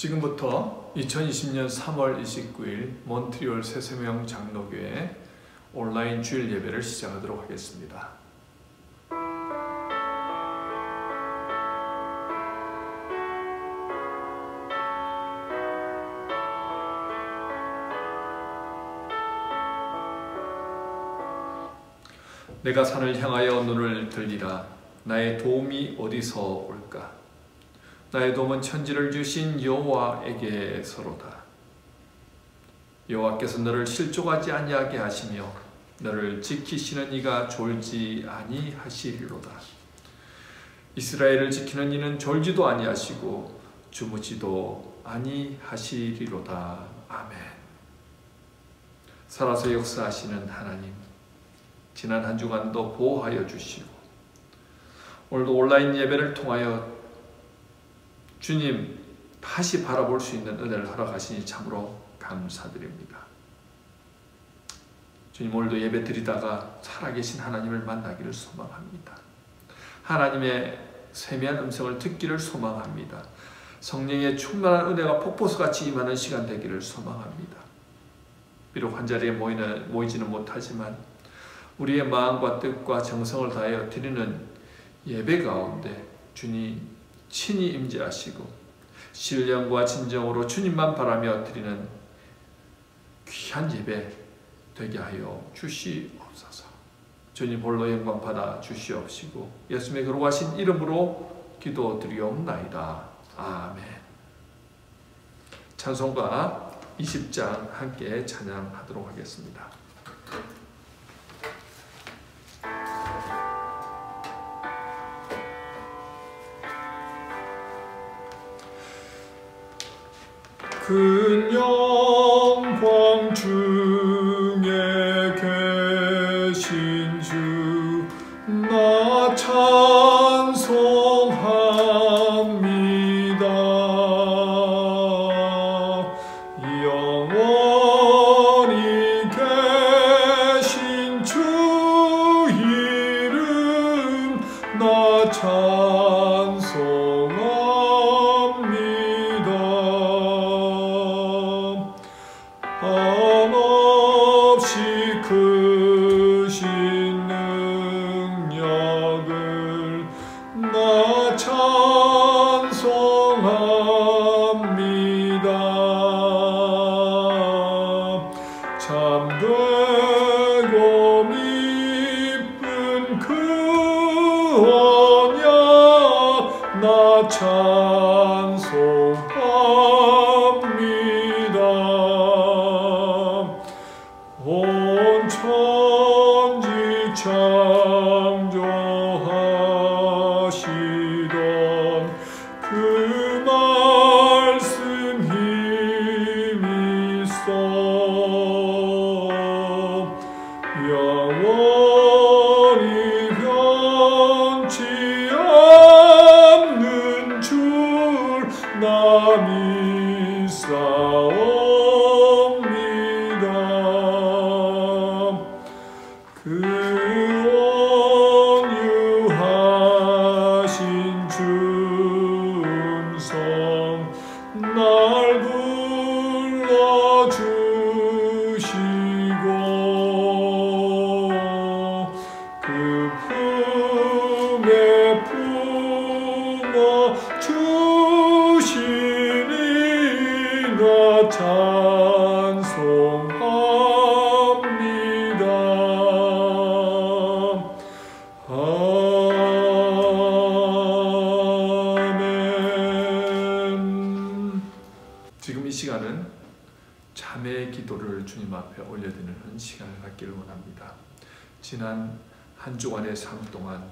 지금부터 2020년 3월 29일 몬트리올 새생명 장로교회 온라인 주일 예배를 시작하도록 하겠습니다. 내가 산을 향하여 눈을 들리라. 나의 도움이 어디서 올까? 나의 도움은 천지를 주신 여호와에게서로다. 여호와께서 너를 실족하지 아니하게 하시며 너를 지키시는 이가 졸지 아니하시리로다. 이스라엘을 지키는 이는 졸지도 아니하시고 주무지도 아니하시리로다. 아멘. 살아서 역사하시는 하나님, 지난 한 주간도 보호하여 주시고 오늘도 온라인 예배를 통하여 주님 다시 바라볼 수 있는 은혜를 허락하시니 참으로 감사드립니다. 주님, 오늘도 예배 드리다가 살아계신 하나님을 만나기를 소망합니다. 하나님의 세미한 음성을 듣기를 소망합니다. 성령의 충만한 은혜가 폭포수같이 임하는 시간 되기를 소망합니다. 비록 한자리에 모이지는 못하지만 우리의 마음과 뜻과 정성을 다하여 드리는 예배 가운데 주님 친히 임재하시고 신령과 진정으로 주님만 바라며 드리는 귀한 예배 되게 하여 주시옵소서. 주님 홀로 영광 받아 주시옵시고 예수님의 거룩하신 이름으로 기도드리옵나이다. 아멘. 찬송가 20장 함께 찬양하도록 하겠습니다. 큰 영광 중에 계신 주 나 찬송합니다. 영원히 계신 주 이름 나 한없이 크신 능력을 나 찬송합니다. 참되고 미쁜 그 언약 나 찬송합니다. 온 천지 창조하시던 그 말씀 힘 있어 영원히 변치 않는 줄 나 믿사옵니다. 그 온유하신 준성 날 불러주시고 그 품에 품어주시니 나 찬송합니다. 아멘. 지금 이 시간은 자매의 기도를 주님 앞에 올려드리는 시간을 갖기를 원합니다. 지난 한 주간의 삶 동안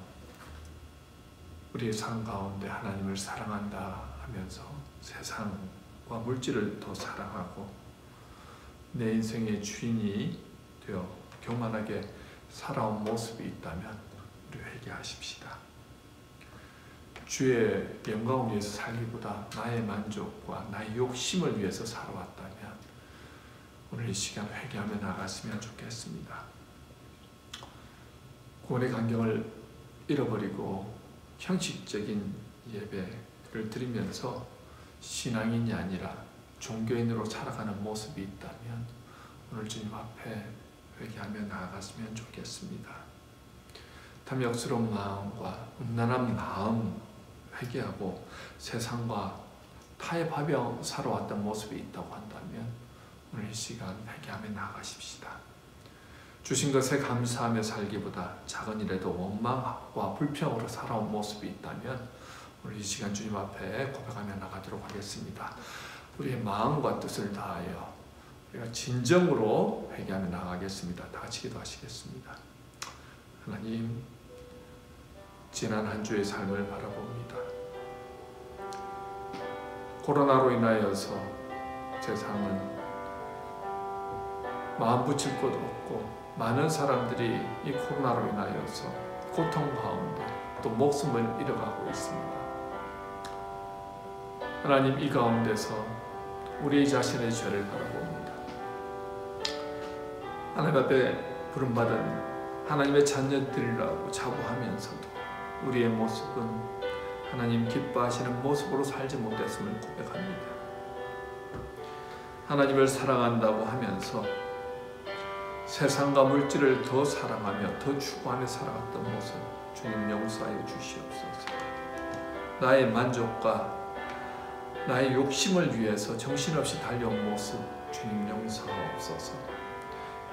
우리의 삶 가운데 하나님을 사랑한다 하면서 세상과 물질을 더 사랑하고 내 인생의 주인이 되어 교만하게 살아온 모습이 있다면 우리 회개하십시다. 주의 영광을 위해서 살기보다 나의 만족과 나의 욕심을 위해서 살아왔다면 오늘 이 시간 회개하며 나갔으면 좋겠습니다. 구원의 간경을 잃어버리고 형식적인 예배를 드리면서 신앙인이 아니라 종교인으로 살아가는 모습이 있다면 오늘 주님 앞에 회개하며 나아갔으면 좋겠습니다. 탐욕스러운 마음과 음란한 마음 회개하고 세상과 타협하며 살아왔던 모습이 있다고 한다면 오늘 이 시간 회개하며 나아가십시다. 주신 것에 감사하며 살기보다 작은 일에도 원망과 불평으로 살아온 모습이 있다면 오늘 이 시간 주님 앞에 고백하며 나가도록 하겠습니다. 우리의 마음과 뜻을 다하여 우리가 진정으로 회개하며 나가겠습니다. 다 같이 기도하시겠습니다. 하나님, 지난 한 주의 삶을 바라봅니다. 코로나로 인하여서 세상은 마음 붙일 곳 없고 많은 사람들이 이 코로나로 인하여서 고통 가운데 또 목숨을 잃어가고 있습니다. 하나님, 이 가운데서 우리 자신의 죄를 바라봅니다. 하나님 앞에 부름받은 하나님의 자녀들이라고 자부하면서도 우리의 모습은 하나님 기뻐하시는 모습으로 살지 못했음을 고백합니다. 하나님을 사랑한다고 하면서 세상과 물질을 더 사랑하며 더 추구하며 살아갔던 모습 주님 용서하여 주시옵소서. 나의 만족과 나의 욕심을 위해서 정신없이 달려온 모습 주님 용서하옵소서.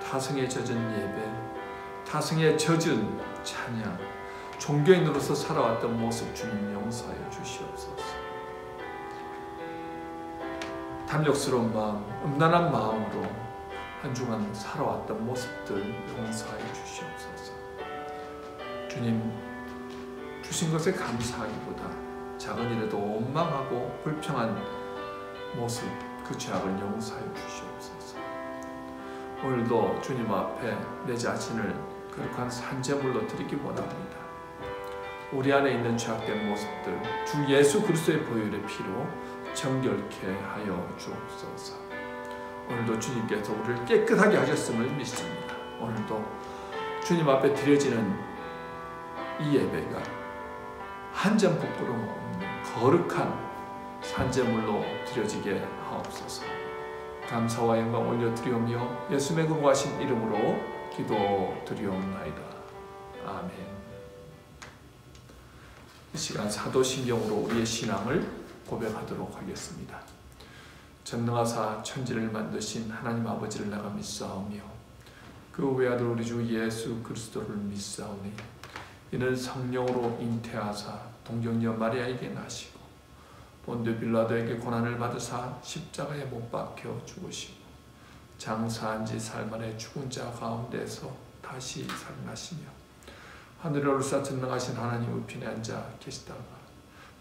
타성에 젖은 예배, 타성에 젖은 찬양, 종교인으로서 살아왔던 모습 주님 용서하여 주시옵소서. 탐욕스러운 마음, 음란한 마음으로 한 주간 살아왔던 모습들 용서하여 주시옵소서. 주님, 주신 것에 감사하기보다 작은 일에도 원망하고 불평한 모습, 그 죄악을 용서하여 주시옵소서. 오늘도 주님 앞에 내 자신을 거룩한 산제물로 드리기 원합니다. 우리 안에 있는 죄악된 모습들 주 예수 그리스도의 보혈의 피로 정결케 하여 주옵소서. 오늘도 주님께서 우리를 깨끗하게 하셨음을 믿습니다. 오늘도 주님 앞에 드려지는 이 예배가 한 점 부끄럼 없는 거룩한 산제물로 드려지게 하옵소서. 감사와 영광 올려드리오며 예수의 거룩하신 이름으로 기도드리옵나이다. 아멘. 이 시간 사도신경으로 우리의 신앙을 고백하도록 하겠습니다. 전능하사 천지를 만드신 하나님 아버지를 내가 믿사오며 그 외아들 우리 주 예수 그리스도를 믿사오니 이는 성령으로 잉태하사 동정녀 마리아에게 나시고 본드 빌라도에게 고난을 받으사 십자가에 못 박혀 죽으시고 장사한 지 살만에 죽은 자 가운데서 다시 살아나시며 하늘에 오르사 전능하신 하나님 우편에 앉아 계시다가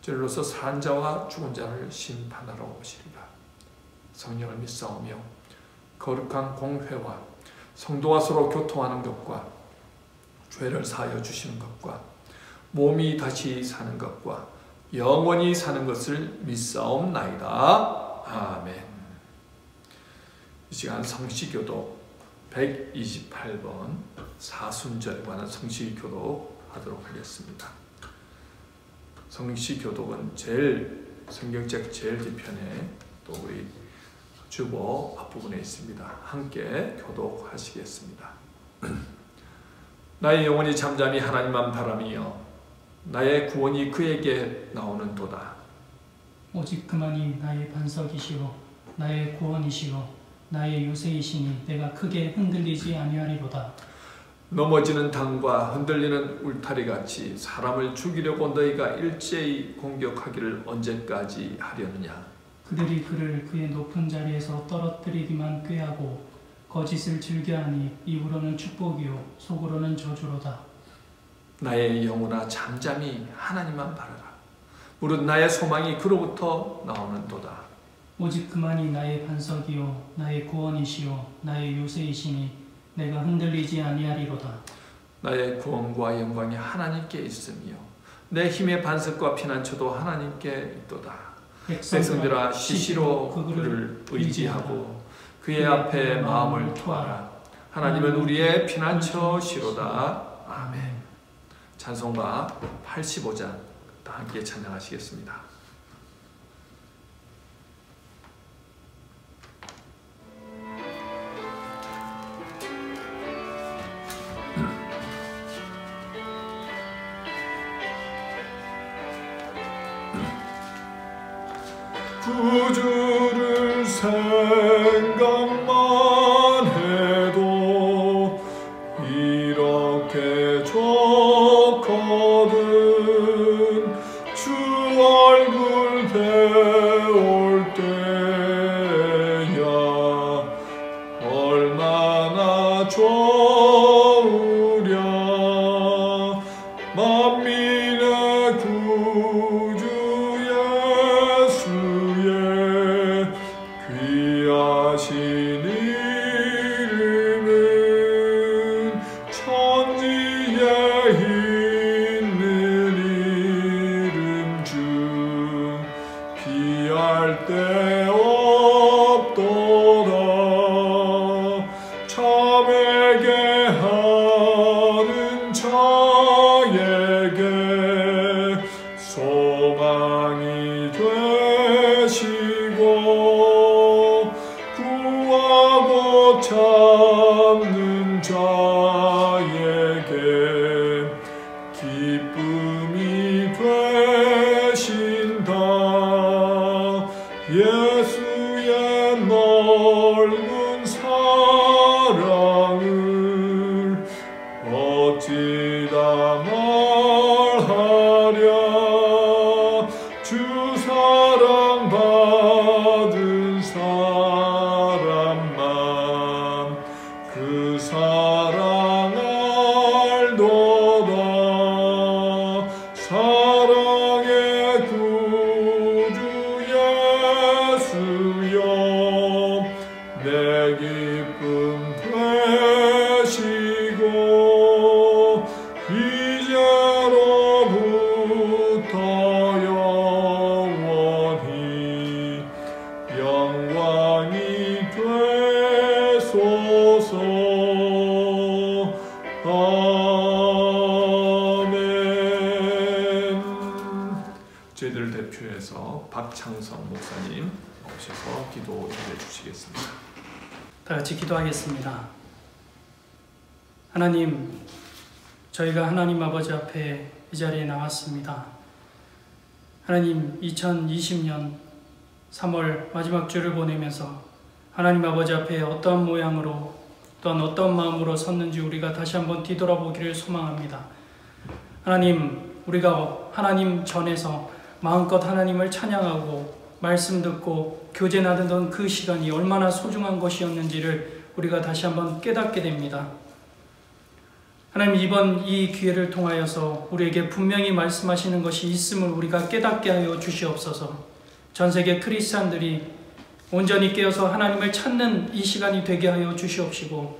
저리로서 산 자와 죽은 자를 심판하러 오시리라. 성령을 믿사오며 거룩한 공회와 성도와 서로 교통하는 것과 죄를 사하여 주시는 것과 몸이 다시 사는 것과 영원히 사는 것을 믿사옵나이다. 아멘. 이 시간 성시교독 128번 사순절에 관한 성시교독 하도록 하겠습니다. 성시교독은 성경책 제일 뒤편에 또 우리 주보 앞부분에 있습니다. 함께 교독하시겠습니다. 나의 영혼이 잠잠히 하나님만 바라며 나의 구원이 그에게 나오는도다. 오직 그만이 나의 반석이시오 나의 구원이시오 나의 요새이시니 내가 크게 흔들리지 아니하리로다. 넘어지는 당과 흔들리는 울타리같이 사람을 죽이려고 너희가 일제히 공격하기를 언제까지 하려느냐. 그들이 그를 그의 높은 자리에서 떨어뜨리기만 꾀하고 거짓을 즐겨하니 입으로는 축복이요 속으로는 저주로다. 나의 영혼아 잠잠히 하나님만 바라라. 무릇 나의 소망이 그로부터 나오는도다. 오직 그만이 나의 반석이요 나의 구원이시요 나의 요새이시니 내가 흔들리지 아니하리로다. 나의 구원과 영광이 하나님께 있으며 내 힘의 반석과 피난처도 하나님께 있도다. 백성들아 시시로 그를 의지하고 그의 앞에 마음을 투하라. 하나님은 우리의 피난처시로다. 아멘. 찬송가 85장 함께 찬양하시겠습니다. 구주를 생각만 해도 이렇게 좋거든. 주 얼굴 배울 때야 얼마나 좋으랴. 만민의 구주 예수의 귀하신 이름은 천지에 있는 이름 중 비할 데 없도다. 참에게 하는 자에게 소망이 되시고 구하고 찾는 자에게 기쁨이 되신다. 예수의 넓은 사랑을 어찌다 말하랴. 주 사랑 받은 사람만 그 사랑 알도다. 사랑의 구주 예수여 내 기쁨 되시고 이제로부터 영원히 영광이 되소서. 아멘. 저희들을 대표해서 박창성 목사님 오셔서 기도해 주시겠습니다. 다 같이 기도하겠습니다. 하나님, 저희가 하나님 아버지 앞에 이 자리에 나왔습니다. 하나님, 2020년 3월 마지막 주를 보내면서 하나님 아버지 앞에 어떠한 모양으로 또한 어떤 마음으로 섰는지 우리가 다시 한번 뒤돌아보기를 소망합니다. 하나님, 우리가 하나님 전에서 마음껏 하나님을 찬양하고 말씀 듣고 교제 나누던 그 시간이 얼마나 소중한 것이었는지를 우리가 다시 한번 깨닫게 됩니다. 하나님, 이번 이 기회를 통하여서 우리에게 분명히 말씀하시는 것이 있음을 우리가 깨닫게 하여 주시옵소서. 전 세계 크리스찬들이 온전히 깨어서 하나님을 찾는 이 시간이 되게 하여 주시옵시고,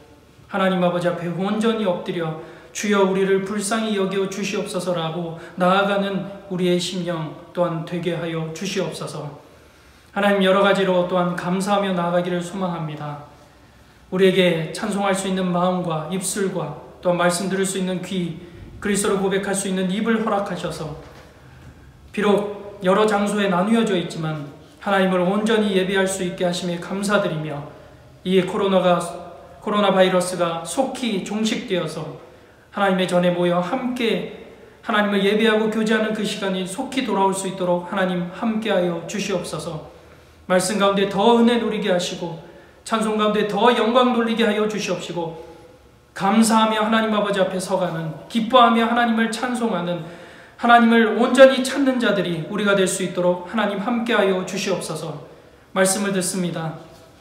하나님 아버지 앞에 온전히 엎드려 주여 우리를 불쌍히 여겨 주시옵소서라고 나아가는 우리의 심령 또한 되게 하여 주시옵소서. 하나님, 여러 가지로 또한 감사하며 나아가기를 소망합니다. 우리에게 찬송할 수 있는 마음과 입술과 또 말씀 들을 수 있는 귀, 그리스도를 고백할 수 있는 입을 허락하셔서 비록 여러 장소에 나누어져 있지만 하나님을 온전히 예배할 수 있게 하심에 감사드리며, 이 코로나 바이러스가 속히 종식되어서 하나님의 전에 모여 함께 하나님을 예배하고 교제하는 그 시간이 속히 돌아올 수 있도록 하나님 함께하여 주시옵소서. 말씀 가운데 더 은혜 누리게 하시고 찬송 가운데 더 영광 돌리게 하여 주시옵시고, 감사하며 하나님 아버지 앞에 서가는, 기뻐하며 하나님을 찬송하는, 하나님을 온전히 찾는 자들이 우리가 될 수 있도록 하나님 함께하여 주시옵소서. 말씀을 듣습니다.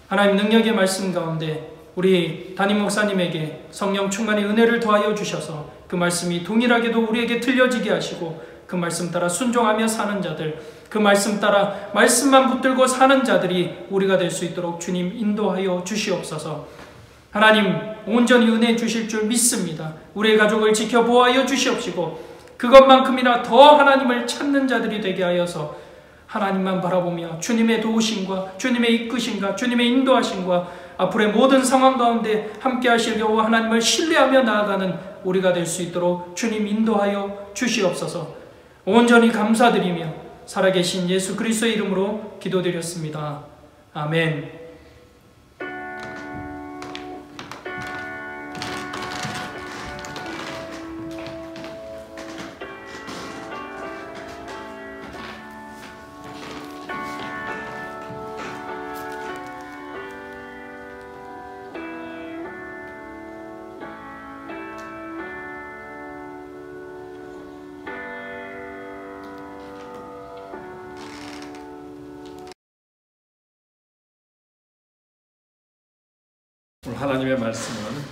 하나님 능력의 말씀 가운데 우리 담임 목사님에게 성령 충만의 은혜를 더하여 주셔서 그 말씀이 동일하게도 우리에게 들려지게 하시고, 그 말씀 따라 순종하며 사는 자들, 그 말씀 따라 말씀만 붙들고 사는 자들이 우리가 될 수 있도록 주님 인도하여 주시옵소서. 하나님, 온전히 은혜 주실 줄 믿습니다. 우리의 가족을 지켜보아여 주시옵시고, 그것만큼이나 더 하나님을 찾는 자들이 되게 하여서 하나님만 바라보며 주님의 도우심과 주님의 이끄심과 주님의 인도하심과 앞으로의 모든 상황 가운데 함께 하시려고 하나님을 신뢰하며 나아가는 우리가 될 수 있도록 주님 인도하여 주시옵소서. 온전히 감사드리며 살아계신 예수 그리스도의 이름으로 기도드렸습니다. 아멘. 오늘 하나님의 말씀은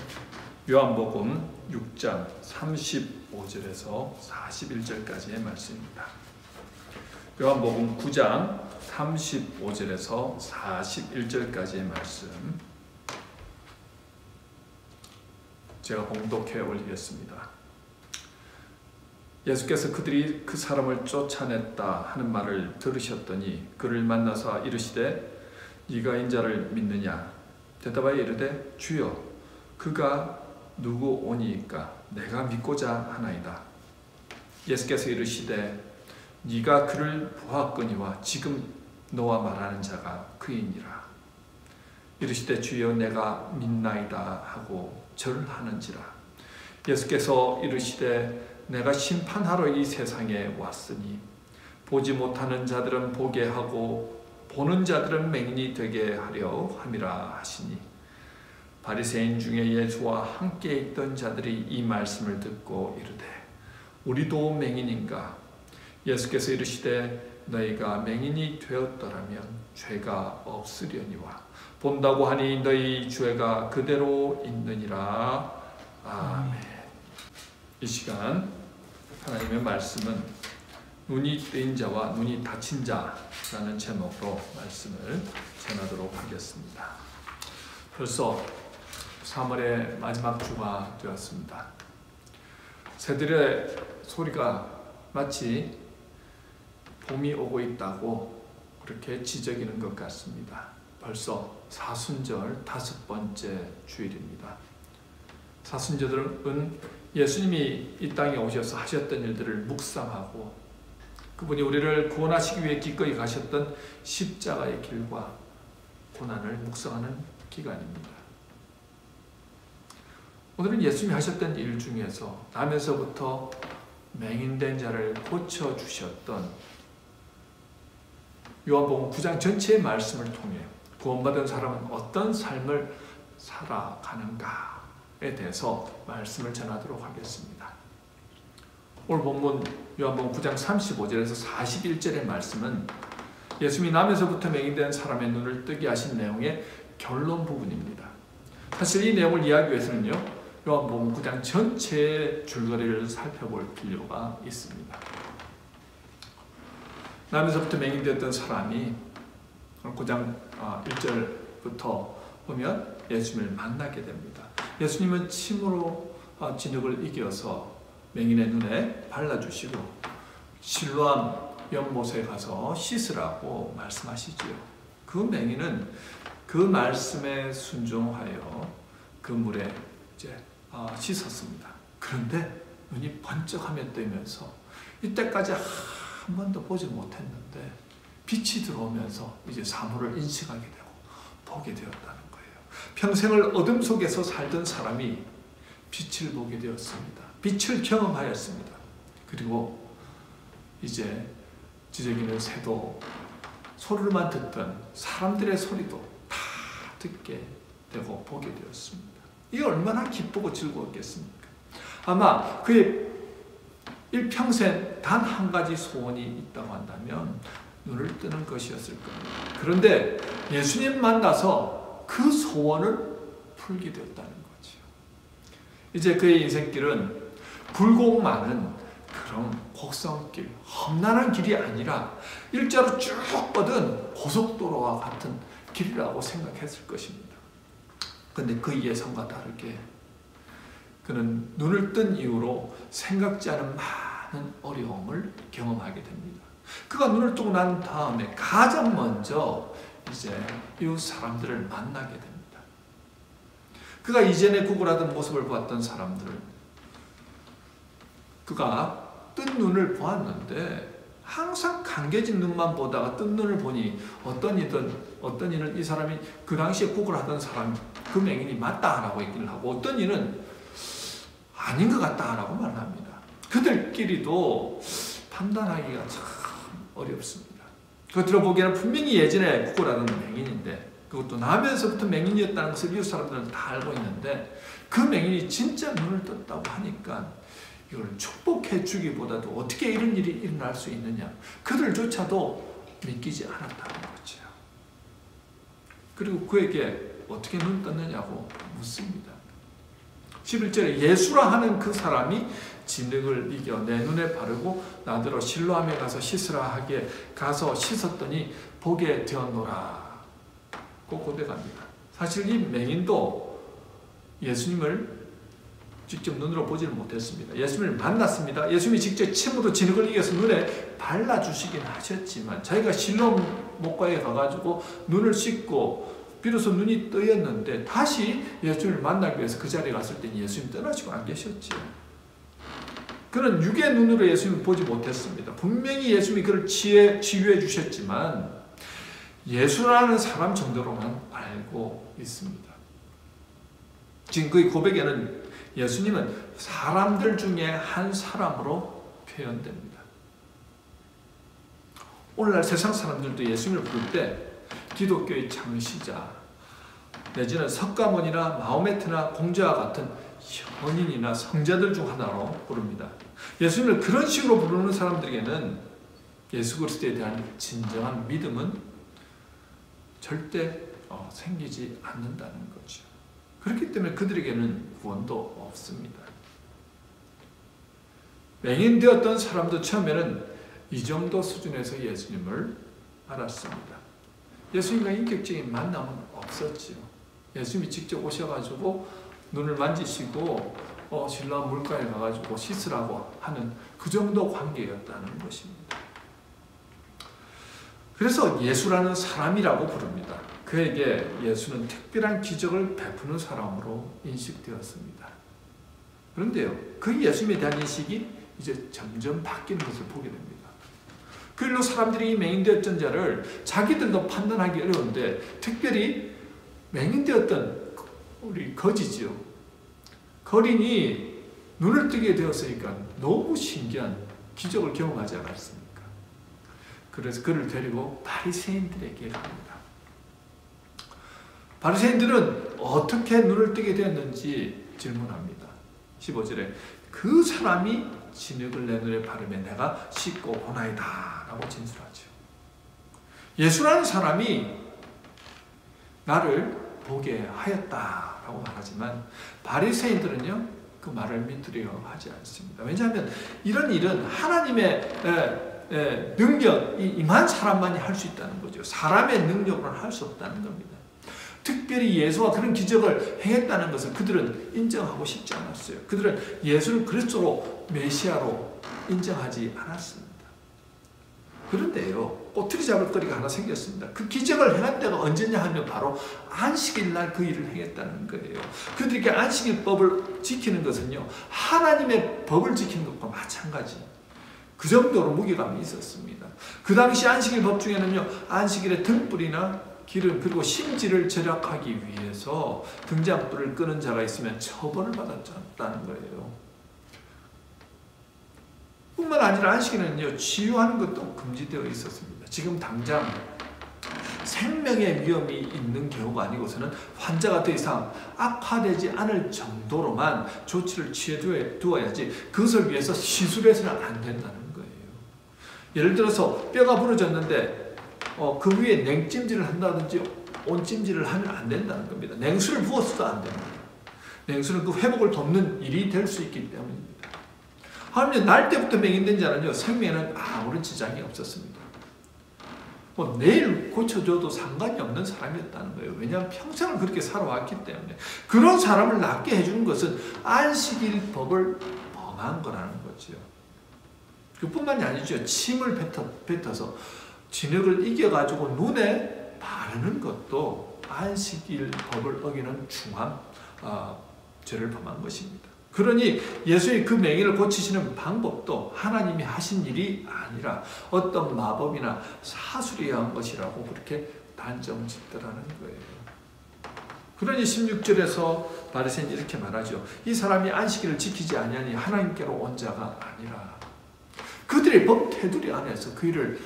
요한복음 6장 35절에서 41절까지의 말씀입니다. 요한복음 9장 35절에서 41절까지의 말씀 제가 봉독해 올리겠습니다. 예수께서 그들이 그 사람을 쫓아냈다 하는 말을 들으셨더니 그를 만나사 이르시되 네가 인자를 믿느냐? 대답하여 이르되 주여 그가 누구 오니이까 내가 믿고자 하나이다. 예수께서 이르시되 네가 그를 보았거니와 지금 너와 말하는 자가 그이니라. 이르시되 주여 내가 믿나이다 하고 절하는지라. 예수께서 이르시되 내가 심판하러 이 세상에 왔으니 보지 못하는 자들은 보게 하고 보는 자들은 맹인이 되게 하려 함이라 하시니 바리새인 중에 예수와 함께 있던 자들이 이 말씀을 듣고 이르되 우리도 맹인인가? 예수께서 이르시되 너희가 맹인이 되었더라면 죄가 없으려니와 본다고 하니 너희 죄가 그대로 있느니라. 아멘. 이 시간 하나님의 말씀은 눈이 뜨인 자와 눈이 닫힌 자라는 제목으로 말씀을 전하도록 하겠습니다. 벌써 3월의 마지막 주가 되었습니다. 새들의 소리가 마치 봄이 오고 있다고 그렇게 지저귀는 것 같습니다. 벌써 사순절 5번째 주일입니다. 사순절은 예수님이 이 땅에 오셔서 하셨던 일들을 묵상하고 그분이 우리를 구원하시기 위해 기꺼이 가셨던 십자가의 길과 고난을 묵상하는 기간입니다. 오늘은 예수님이 하셨던 일 중에서 나면서부터 맹인된 자를 고쳐주셨던 요한복음 9장 전체의 말씀을 통해 구원받은 사람은 어떤 삶을 살아가는가에 대해서 말씀을 전하도록 하겠습니다. 오늘 본문 요한복음 9장 35절에서 41절의 말씀은 예수님이 나면서부터 맹인된 사람의 눈을 뜨게 하신 내용의 결론 부분입니다. 사실 이 내용을 이해하기 위해서는요, 요한복음 9장 전체의 줄거리를 살펴볼 필요가 있습니다. 나면서부터 맹인되었던 사람이 9장 1절부터 보면 예수님을 만나게 됩니다. 예수님은 침으로 진흙을 이겨서 맹인의 눈에 발라주시고 실로암 연못에 가서 씻으라고 말씀하시지요. 그 맹인은 그 말씀에 순종하여 그 물에 이제 씻었습니다. 그런데 눈이 번쩍하며 뜨면서 이때까지 한 번도 보지 못했는데 빛이 들어오면서 이제 사물을 인식하게 되고 보게 되었다는 거예요. 평생을 어둠 속에서 살던 사람이 빛을 보게 되었습니다. 빛을 경험하였습니다. 그리고 이제 지저귀는 새도 소리만 듣던 사람들의 소리도 다 듣게 되고 보게 되었습니다. 이게 얼마나 기쁘고 즐거웠겠습니까? 아마 그의 일평생 단 한 가지 소원이 있다고 한다면 눈을 뜨는 것이었을 겁니다. 그런데 예수님 만나서 그 소원을 풀게 되었다는 거죠. 이제 그의 인생길은 굴곡 많은 그런 곡성길, 험난한 길이 아니라 일자로 쭉 뻗은 고속도로와 같은 길이라고 생각했을 것입니다. 그런데 그 예상과 다르게 그는 눈을 뜬 이후로 생각지 않은 많은 어려움을 경험하게 됩니다. 그가 눈을 뜨고 난 다음에 가장 먼저 이제 이웃 사람들을 만나게 됩니다. 그가 이전에 구걸하던 모습을 보았던 사람들, 그가 뜬 눈을 보았는데 항상 감겨진 눈만 보다가 뜬 눈을 보니 어떤 이는 이 사람이 그 당시에 구걸하던 사람, 그 맹인이 맞다라고 얘기를 하고 어떤 이는 아닌 것 같다라고 말합니다. 그들끼리도 판단하기가 참 어렵습니다. 겉으로 보기에는 분명히 예전에 구걸하던 맹인인데 그것도 나면서부터 맹인이었다는 것을 이웃 사람들은 다 알고 있는데 그 맹인이 진짜 눈을 떴다고 하니까 이걸 축복해 주기보다도 어떻게 이런 일이 일어날 수 있느냐, 그들조차도 믿기지 않았다는 거죠. 그리고 그에게 어떻게 눈 떴느냐고 묻습니다. 11절에 예수라 하는 그 사람이 진흙을 이겨 내 눈에 바르고 나더러 실로암에 가서 씻으라 하기에 가서 씻었더니 보게 되었노라. 꼭 고백합니다. 사실 이 맹인도 예수님을 직접 눈으로 보지를 못했습니다. 예수님을 만났습니다. 예수님이 직접 침으로 진흙을 이겨서 눈에 발라주시긴 하셨지만 자기가 실로암 목가에 가가지고 눈을 씻고 비로소 눈이 뜨였는데 다시 예수님을 만나기 위해서 그 자리에 갔을 때 예수님 떠나시고 안 계셨지요. 그는 육의 눈으로 예수님을 보지 못했습니다. 분명히 예수님이 그를 치유해 주셨지만 예수라는 사람 정도로만 알고 있습니다. 지금 그 고백에는 예수님은 사람들 중에 한 사람으로 표현됩니다. 오늘날 세상 사람들도 예수님을 부를 때 기독교의 창시자 내지는 석가모니나 마호메트나 공자와 같은 현인이나 성자들 중 하나로 부릅니다. 예수님을 그런 식으로 부르는 사람들에게는 예수 그리스도에 대한 진정한 믿음은 절대 생기지 않는다는 거죠. 그렇기 때문에 그들에게는 구원도 없습니다. 맹인되었던 사람도 처음에는 이 정도 수준에서 예수님을 알았습니다. 예수님과 인격적인 만남은 없었지요. 예수님이 직접 오셔가지고 눈을 만지시고 실로암 물가에 가가지고 씻으라고 하는 그 정도 관계였다는 것입니다. 그래서 예수라는 사람이라고 부릅니다. 그에게 예수는 특별한 기적을 베푸는 사람으로 인식되었습니다. 그런데요, 그 예수님에 대한 인식이 이제 점점 바뀌는 것을 보게 됩니다. 그 일로 사람들이 이 맹인되었던 자를 자기들도 판단하기 어려운데 특별히 맹인되었던 우리 거지지요. 거린이 눈을 뜨게 되었으니까 너무 신기한 기적을 경험하지 않았습니까? 그래서 그를 데리고 바리새인들에게 갑니다. 바리새인들은 어떻게 눈을 뜨게 되었는지 질문합니다. 15절에 그 사람이 진흙을 내 눈에 바르며 내가 씻고 보나이다 라고 진술하죠. 예수라는 사람이 나를 보게 하였다라고 말하지만 바리새인들은요 그 말을 믿으려 하지 않습니다. 왜냐하면 이런 일은 하나님의 능력이 임한 사람만이 할 수 있다는 거죠. 사람의 능력으로는 할 수 없다는 겁니다. 특별히 예수가 그런 기적을 행했다는 것을 그들은 인정하고 싶지 않았어요. 그들은 예수를 그리스도로 메시아로 인정하지 않았습니다. 그런데요, 꼬투리 잡을 거리가 하나 생겼습니다. 그 기적을 행한 때가 언제냐 하면 바로 안식일 날 그 일을 행했다는 거예요. 그들에게 안식일법을 지키는 것은요, 하나님의 법을 지키는 것과 마찬가지. 그 정도로 무게감이 있었습니다. 그 당시 안식일법 중에는요, 안식일에 등불이나 기름 그리고 심지를 절약하기 위해서 등잔불을 끄는 자가 있으면 처벌을 받았다는 거예요. 뿐만 아니라 안식일에는요, 치유하는 것도 금지되어 있었습니다. 지금 당장 생명의 위험이 있는 경우가 아니고서는 환자가 더 이상 악화되지 않을 정도로만 조치를 취해 두어야지 그것을 위해서 시술해서는 안 된다는 거예요. 예를 들어서 뼈가 부러졌는데 그 위에 냉찜질을 한다든지 온찜질을 하면 안 된다는 겁니다. 냉수를 부어서도 안 됩니다. 냉수는 그 회복을 돕는 일이 될 수 있기 때문입니다. 하물며 날 때부터 맹인된 자는요, 생명에는 아무런 지장이 없었습니다. 내일 고쳐줘도 상관이 없는 사람이었다는 거예요. 왜냐하면 평생을 그렇게 살아왔기 때문에. 그런 사람을 낫게 해주는 것은 안식일법을 범한 거라는 거죠. 그뿐만이 아니죠. 침을 뱉어서 진흙을 이겨가지고 눈에 바르는 것도 안식일법을 어기는 중한 죄를 범한 것입니다. 그러니 예수의 그 맹인을 고치시는 방법도 하나님이 하신 일이 아니라 어떤 마법이나 사술에 의한 것이라고 그렇게 단정 짓더라는 거예요. 그러니 16절에서 바리새인이 이렇게 말하죠. 이 사람이 안식일을 지키지 아니하니 하나님께로 온 자가 아니라. 그들의 법 테두리 안에서 그 일을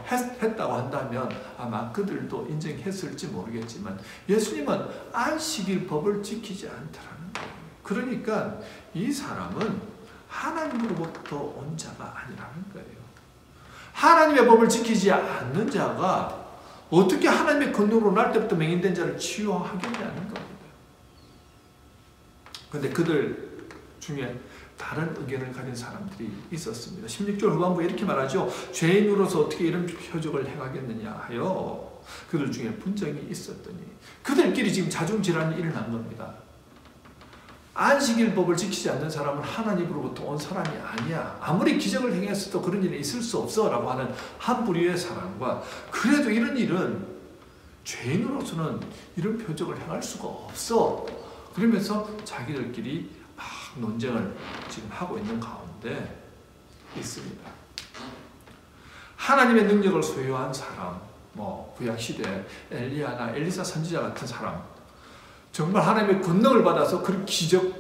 했다고 한다면 아마 그들도 인정했을지 모르겠지만 예수님은 안식일 법을 지키지 않더라는 거예요. 그러니까 이 사람은 하나님으로부터 온 자가 아니라는 거예요. 하나님의 법을 지키지 않는 자가 어떻게 하나님의 권능으로 날 때부터 맹인된 자를 치유하겠냐는 겁니다. 근데 그들 중에 다른 의견을 가진 사람들이 있었습니다. 16절 후반부에 이렇게 말하죠. 죄인으로서 어떻게 이런 표적을 행하겠느냐 하여 그들 중에 분쟁이 있었더니 그들끼리 지금 자중질환이 일어난 겁니다. 안식일법을 지키지 않는 사람은 하나님으로부터 온 사람이 아니야. 아무리 기적을 행했어도 그런 일이 있을 수 없어 라고 하는 한 부류의 사람과 그래도 이런 일은 죄인으로서는 이런 표적을 행할 수가 없어. 그러면서 자기들끼리 막 논쟁을 지금 하고 있는 가운데 있습니다. 하나님의 능력을 소유한 사람, 구약시대 엘리야나 엘리사 선지자 같은 사람, 정말 하나님의 권능을 받아서 그런 기적,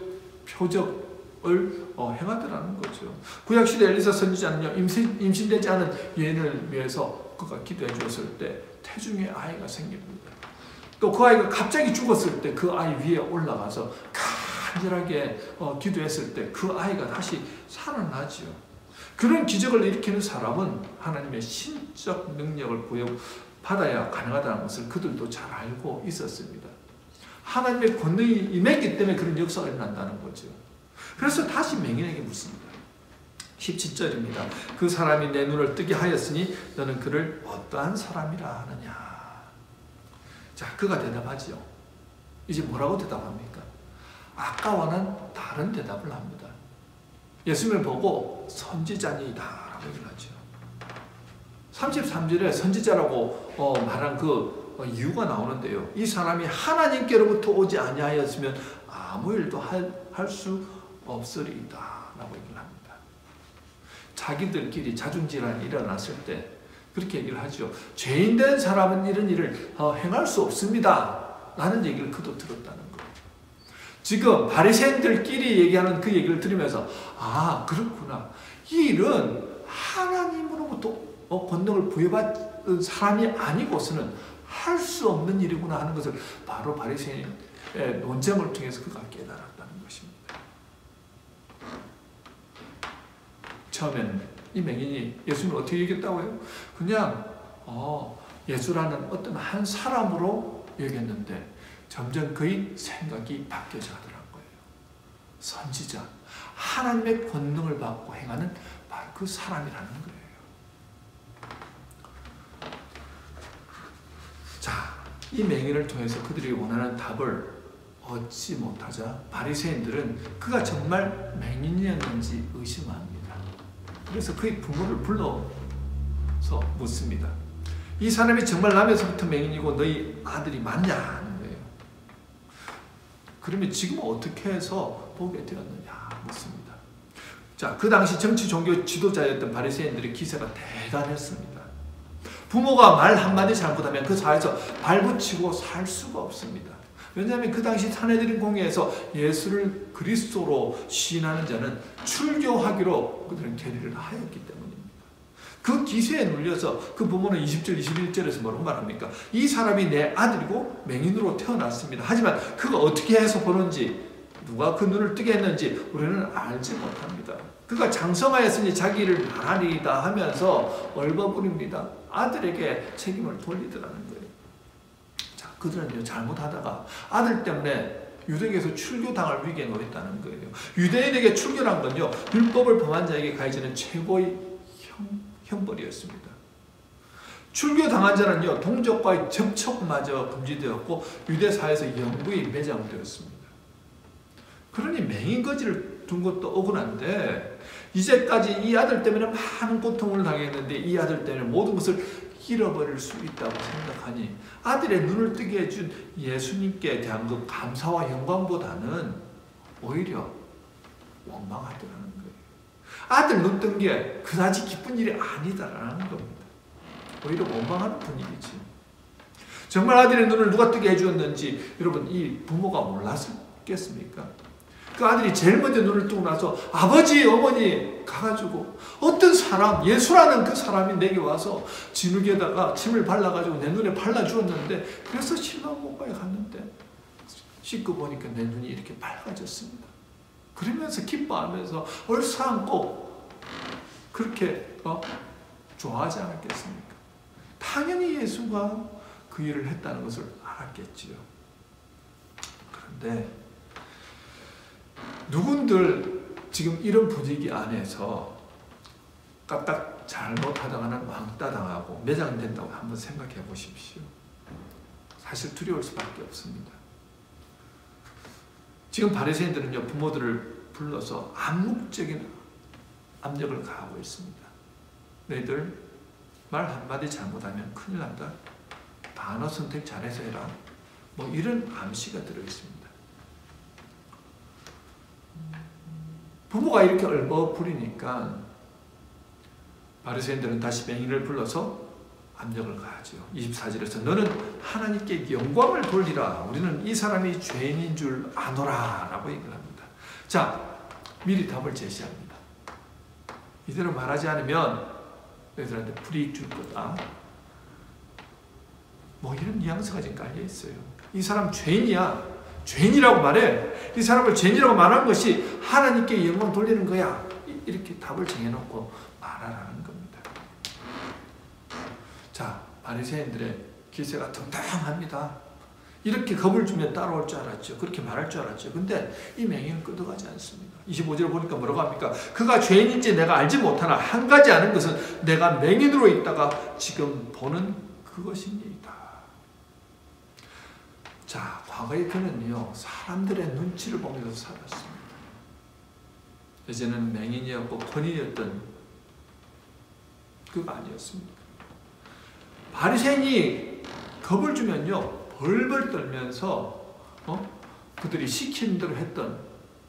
표적을 행하더라는 거죠. 구약시대 엘리사 선지자는요, 임신되지 않은 여인을 위해서 그가 기도해 주었을 때 태중의 아이가 생깁니다. 또 그 아이가 갑자기 죽었을 때 그 아이 위에 올라가서 간절하게 기도했을 때 그 아이가 다시 살아나지요. 그런 기적을 일으키는 사람은 하나님의 신적 능력을 부여받아야 가능하다는 것을 그들도 잘 알고 있었습니다. 하나님의 권능이 임했기 때문에 그런 역사가 일어난다는 거죠. 그래서 다시 맹인에게 묻습니다. 17절입니다. 그 사람이 내 눈을 뜨게 하였으니 너는 그를 어떠한 사람이라 하느냐. 자, 그가 대답하지요. 이제 뭐라고 대답합니까? 아까와는 다른 대답을 합니다. 예수님을 보고 선지자니이다 라고 얘기를 하죠. 33절에 선지자라고 말한 그 이유가 나오는데요. 이 사람이 하나님께로부터 오지 아니하였으면 아무 일도 할 수 없으리이다 라고 얘기를 합니다. 자기들끼리 자중질환이 일어났을 때 그렇게 얘기를 하죠. 죄인 된 사람은 이런 일을 행할 수 없습니다 라는 얘기를 그도 들었다는 거예요. 지금 바리새인들끼리 얘기하는 그 얘기를 들으면서 아 그렇구나. 이 일은 하나님으로부터 권능을 부여받은 사람이 아니고서는 할 수 없는 일이구나 하는 것을 바로 바리새인의 논쟁을 통해서 그가 깨달았다는 것입니다. 처음에는 이 맹인이 예수님을 어떻게 얘기했다고요? 그냥 예수라는 어떤 한 사람으로 여겼는데 점점 그의 생각이 바뀌어져 가더라는 거예요. 선지자, 하나님의 권능을 받고 행하는 바로 그 사람이라는 거예요. 자, 이 맹인을 통해서 그들이 원하는 답을 얻지 못하자 바리새인들은 그가 정말 맹인이었는지 의심합니다. 그래서 그의 부모를 불러서 묻습니다. 이 사람이 정말 나면서부터 맹인이고 너희 아들이 맞냐 하는 거예요. 그러면 지금 어떻게 해서 보게 되었느냐 묻습니다. 자, 그 당시 정치 종교 지도자였던 바리새인들의 기세가 대단했습니다. 부모가 말 한마디 잘못하면 그 사회에서 발붙이고 살 수가 없습니다. 왜냐하면 그 당시 산헤드린 공회에서 예수를 그리스도로 시인하는 자는 출교하기로 그들은 결의를 하였기 때문입니다. 그 기세에 눌려서 그 부모는 20절, 21절에서 뭐라고 말합니까? 이 사람이 내 아들이고 맹인으로 태어났습니다. 하지만 그가 어떻게 해서 보는지 누가 그 눈을 뜨게 했는지 우리는 알지 못합니다. 그가 장성하였으니 자기를 말하리이다 하면서 얼버무립니다. 아들에게 책임을 돌리더라는 거예요. 자, 그들은요 잘못하다가 아들 때문에 유대에게서 출교당할 위기에 놓였다는 거예요. 유대인에게 출교란 건요 율법을 범한 자에게 가해지는 최고의 형벌이었습니다. 출교당한 자는요 동족과의 접촉마저 금지되었고 유대 사회에서 영구히 매장되었습니다. 그러니 맹인거지를 둔 것도 억울한데 이제까지 이 아들 때문에 많은 고통을 당했는데 이 아들 때문에 모든 것을 잃어버릴 수 있다고 생각하니 아들의 눈을 뜨게 해준 예수님께 대한 그 감사와 영광보다는 오히려 원망하더라는 거예요. 아들 눈 뜬 게 그다지 기쁜 일이 아니다라는 겁니다. 오히려 원망하는 분위기지. 정말 아들의 눈을 누가 뜨게 해주었는지 여러분 이 부모가 몰랐겠습니까? 그 아들이 제일 먼저 눈을 뜨고 나서 아버지, 어머니 가가지고 어떤 사람, 예수라는 그 사람이 내게 와서 진흙에다가 침을 발라가지고 내 눈에 발라주었는데 그래서 실로암목가에 갔는데 씻고 보니까 내 눈이 이렇게 밝아졌습니다. 그러면서 기뻐하면서 얼싸안고 그렇게 좋아하지 않았겠습니까? 당연히 예수가 그 일을 했다는 것을 알았겠지요. 그런데 누군들 지금 이런 분위기 안에서 까딱 잘못하다가는 왕따 당하고 매장된다고 한번 생각해 보십시오. 사실 두려울 수밖에 없습니다. 지금 바리새인들은요, 부모들을 불러서 암묵적인 압력을 가하고 있습니다. 너희들 말 한마디 잘못하면 큰일 난다. 단어 선택 잘해서 해라. 뭐 이런 암시가 들어있습니다. 부모가 이렇게 얼버무리니까 바리새인들은 다시 맹인을 불러서 압력을 가하죠. 24절에서 너는 하나님께 영광을 돌리라. 우리는 이 사람이 죄인인 줄 아노라 라고 얘기를 합니다. 자, 미리 답을 제시합니다. 이대로 말하지 않으면 너희들한테 불이익 줄 거다. 뭐 이런 뉘앙스가 지금 깔려 있어요. 이 사람 죄인이야. 죄인이라고 말해. 이 사람을 죄인이라고 말하는 것이 하나님께 영광 돌리는 거야. 이렇게 답을 정해놓고 말하라는 겁니다. 자, 바리새인들의 기세가 등등합니다. 이렇게 겁을 주면 따라올 줄 알았죠. 그렇게 말할 줄 알았죠. 근데 이 맹인은 끄덕하지 않습니다. 25절을 보니까 뭐라고 합니까? 그가 죄인인지 내가 알지 못하나 한 가지 아는 것은 내가 맹인으로 있다가 지금 보는 그것입니다. 자, 과거의 그는요, 사람들의 눈치를 보면서 살았습니다. 이제는 맹인이었고 본인이었던 그가 아니었습니다. 바리새인이 겁을 주면요, 벌벌 떨면서 그들이 시키는 대로 했던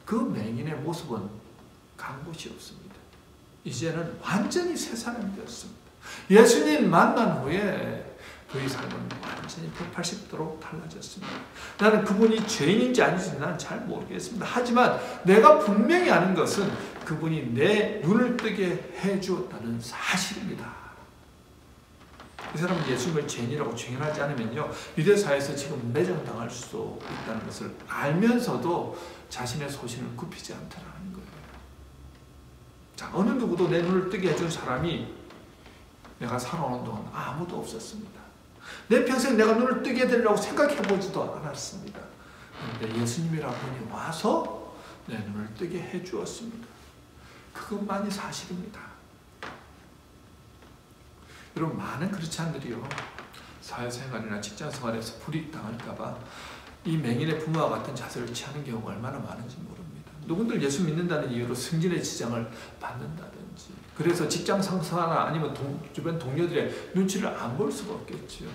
그 맹인의 모습은 간 곳이 없습니다. 이제는 완전히 새 사람이 되었습니다. 예수님 만난 후에 그의 삶은 완전히 180도로 달라졌습니다. 나는 그분이 죄인인지 아닌지 나는 잘 모르겠습니다. 하지만 내가 분명히 아는 것은 그분이 내 눈을 뜨게 해주었다는 사실입니다. 이 사람은 예수님을 죄인이라고 증언하지 않으면요, 유대사회에서 지금 매장당할 수 있다는 것을 알면서도 자신의 소신을 굽히지 않더라는 거예요. 자, 어느 누구도 내 눈을 뜨게 해준 사람이 내가 살아오는 동안 아무도 없었습니다. 내 평생 내가 눈을 뜨게 되려고 생각해보지도 않았습니다. 그런데 예수님이라는 분이 와서 내 눈을 뜨게 해주었습니다. 그것만이 사실입니다. 여러분, 많은 크리스찬들이요, 사회생활이나 직장생활에서 불이익당할까봐 이 맹인의 부모와 같은 자세를 취하는 경우가 얼마나 많은지 모릅니다. 누군들 예수 믿는다는 이유로 승진의 지장을 받는다든지, 그래서 직장 상사나 아니면 주변 동료들의 눈치를 안 볼 수가 없겠죠.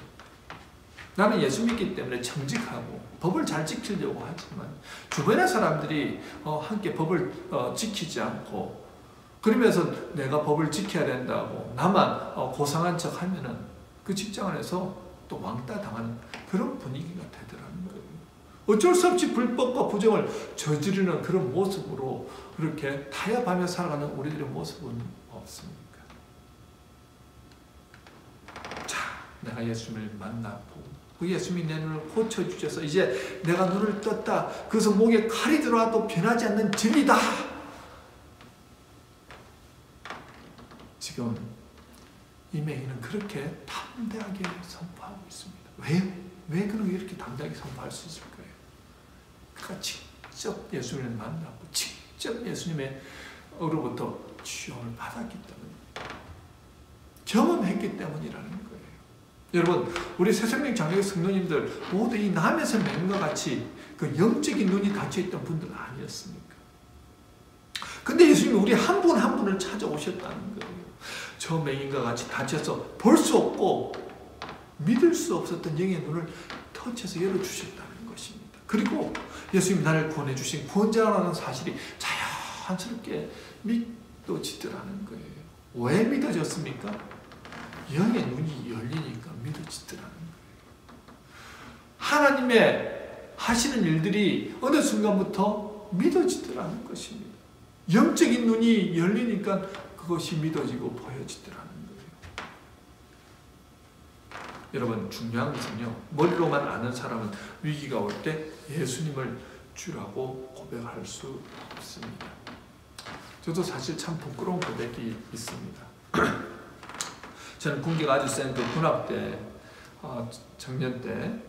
나는 예수 믿기 때문에 정직하고 법을 잘 지키려고 하지만 주변의 사람들이 함께 법을 지키지 않고, 그러면서 내가 법을 지켜야 된다고 나만 고상한 척 하면은 그 직장 안에서 또 왕따 당하는 그런 분위기가 되더라는 거예요. 어쩔 수 없이 불법과 부정을 저지르는 그런 모습으로 그렇게 타협하며 살아가는 우리들의 모습은 없습니까? 자, 내가 예수님을 만났고 그 예수님이 내 눈을 고쳐주셔서 이제 내가 눈을 떴다. 그래서 목에 칼이 들어와도 변하지 않는 진리다. 지금 이 맹인은 그렇게 담대하게 선포하고 있습니다. 왜 그는 이렇게 담대하게 선포할 수 있을까요? 그가 직접 예수님을 만나고 직접 예수님으로부터 치유를 받았기 때문에, 경험했기 때문이라는 거예요. 여러분, 우리 새생명 장로의 성도님들 모두 이 남에서 맹인과 같이 그 영적인 눈이 닫혀있던 분들 아니었습니까? 근데 예수님이 우리 한 분 한 분을 찾아오셨다는 거예요. 저 맹인과 같이 닫혀서 볼 수 없고 믿을 수 없었던 영의 눈을 터쳐서 열어주셨다는 것입니다. 그리고 예수님이 나를 구원해 주신 구원자라는 사실이 자연스럽게 믿어지더라는 거예요. 왜 믿어졌습니까? 영의 눈이 열리니까 믿어지더라는 거예요. 하나님의 하시는 일들이 어느 순간부터 믿어지더라는 것입니다. 영적인 눈이 열리니까 그것이 믿어지고 보여지더라는 거예요. 여러분, 중요한 것은요, 머리로만 아는 사람은 위기가 올 때 예수님을 주라고 고백할 수 없습니다. 저도 사실 참 부끄러운 고백이 있습니다. 저는 군기가 아주 센 그 군합 때, 청년 때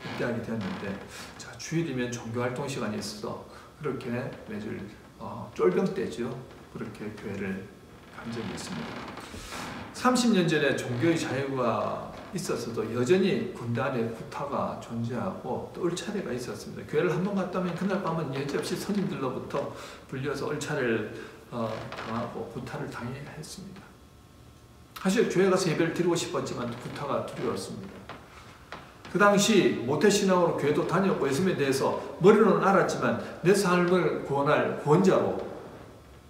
입대하게 되었는데, 제가 주일이면 종교활동 시간이 있어서 그렇게 매주 쫄병 때죠. 그렇게 교회를 간 적이 있습니다. 30년 전에 종교의 자유가 있었어도 여전히 군대 안에 구타가 존재하고 또 을차례가 있었습니다. 교회를 한번 갔다면 그날 밤은 여지없이 선임들로부터 불려서 을차례를 당하고 구타를 당해야 했습니다. 사실 교회 가서 예배를 드리고 싶었지만 구타가 두려웠습니다. 그 당시 모태신앙으로 교회도 다녔고 예수님에 대해서 머리로는 알았지만 내 삶을 구원할 구원자로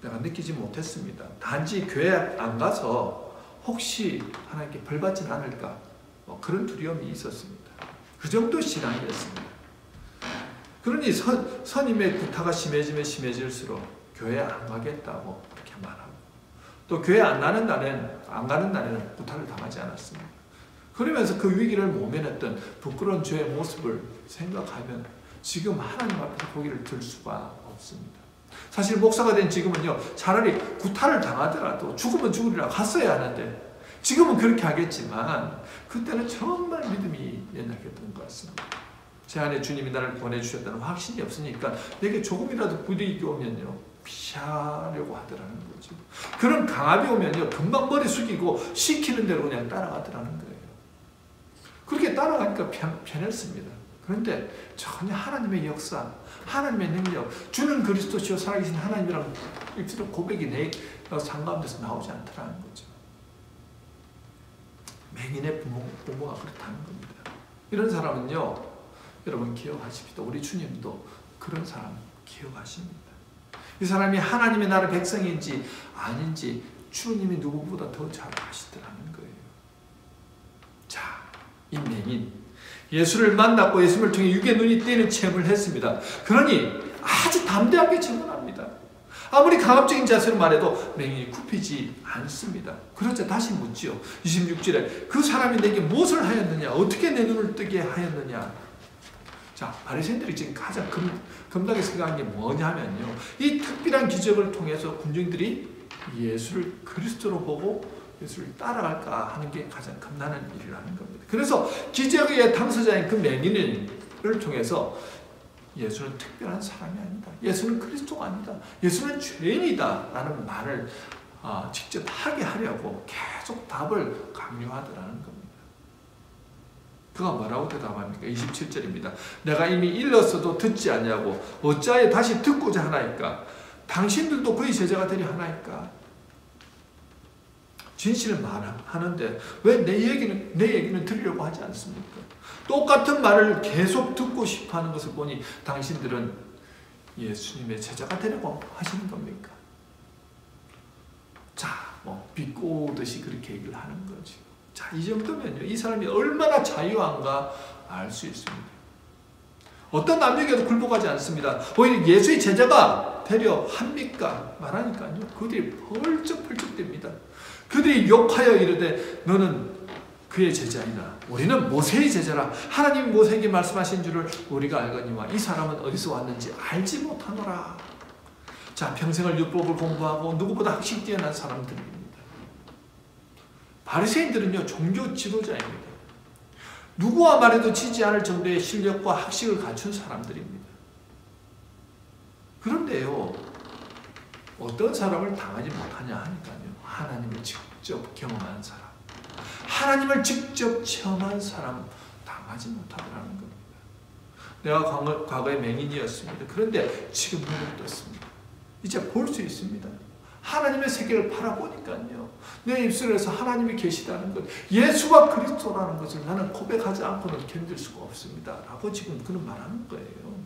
내가 느끼지 못했습니다. 단지 교회 안 가서 혹시 하나님께 벌 받진 않을까 그런 두려움이 있었습니다. 그 정도 신앙이었습니다. 그러니 선임의 구타가 심해지면 심해질수록 교회 안 가겠다고 그렇게 말하고 또 교회 안 가는 날에는 구타를 당하지 않았습니다. 그러면서 그 위기를 모면했던 부끄러운 저의 모습을 생각하면 지금 하나님 앞에서 고개를 들 수가 없습니다. 사실 목사가 된 지금은요, 차라리 구타를 당하더라도 죽으면 죽으리라 갔어야 하는데 지금은 그렇게 하겠지만 그때는 정말 믿음이 연약했던 것 같습니다. 제 안에 주님이 나를 보내주셨다는 확신이 없으니까 내게 조금이라도 불이익이 오면요 피하려고 하더라는 거죠. 그런 강압이 오면요 금방 머리 숙이고 시키는 대로 그냥 따라가더라는 거예요. 그렇게 따라가니까 편했습니다. 그런데 전혀 하나님의 역사, 하나님의 능력, 주는 그리스도시요 살아계신 하나님이랑 입술의 고백이 내 삶 가운데서 나오지 않더라는 거죠. 맹인의 부모가 그렇다는 겁니다. 이런 사람은요, 여러분 기억하십시오. 우리 주님도 그런 사람 기억하십니다. 이 사람이 하나님의 나라의 백성인지 아닌지 주님이 누구보다 더 잘 아시더라는 거예요. 자, 이 맹인 예수를 만났고 예수님을 통해 육의 눈이 떼는 체험을 했습니다. 그러니 아주 담대하게 증언합니다. 아무리 강압적인 자세로 말해도 맹인이 굽히지 않습니다. 그러자 다시 묻지요. 26절에 그 사람이 내게 무엇을 하였느냐? 어떻게 내 눈을 뜨게 하였느냐? 자, 바리새인들이 지금 가장 급하게 생각한 게 뭐냐면요. 이 특별한 기적을 통해서 군중들이 예수를 그리스도로 보고 예수를 따라갈까 하는 게 가장 겁나는 일이라는 겁니다. 그래서 기적의 당사자인 그 맹인을 통해서 예수는 특별한 사람이 아니다. 예수는 그리스도가 아니다. 예수는 죄인이다. 라는 말을 직접 하게 하려고 계속 답을 강요하더라는 겁니다. 그가 뭐라고 대답합니까? 27절입니다. 내가 이미 일렀어도 듣지 않냐고 어찌하여 다시 듣고자 하나이까? 당신들도 그의 제자가 되려 하나이까? 진실을 말하는데 왜 내 얘기는 들으려고 하지 않습니까? 똑같은 말을 계속 듣고 싶어하는 것을 보니 당신들은 예수님의 제자가 되려고 하시는 겁니까? 자, 비꼬듯이 그렇게 얘기를 하는 거죠. 자, 이 정도면요, 이 사람이 얼마나 자유한가 알 수 있습니다. 어떤 남에게도 굴복하지 않습니다. 오히려 예수의 제자가 되려 합니까? 말하니까요, 그들이 펄쩍펄쩍 됩니다. 그들이 욕하여 이르되 너는 그의 제자이나 우리는 모세의 제자라. 하나님 모세에게 말씀하신 줄을 우리가 알거니와 이 사람은 어디서 왔는지 알지 못하노라. 자, 평생을 율법을 공부하고 누구보다 학식 뛰어난 사람들입니다. 바리새인들은요, 종교 지도자입니다. 누구와 말해도 지지 않을 정도의 실력과 학식을 갖춘 사람들입니다. 그런데요, 어떤 사람을 당하지 못하냐 하니까요, 하나님을 직접 경험한 사람, 하나님을 직접 체험한 사람 당하지 못하더라는 겁니다. 내가 과거에 맹인이었습니다. 그런데 지금 눈을 떴습니다. 이제 볼 수 있습니다. 하나님의 세계를 바라보니까요, 내 입술에서 하나님이 계시다는 것, 예수가 그리스도라는 것을 나는 고백하지 않고는 견딜 수가 없습니다. 라고 지금 그런 말하는 거예요.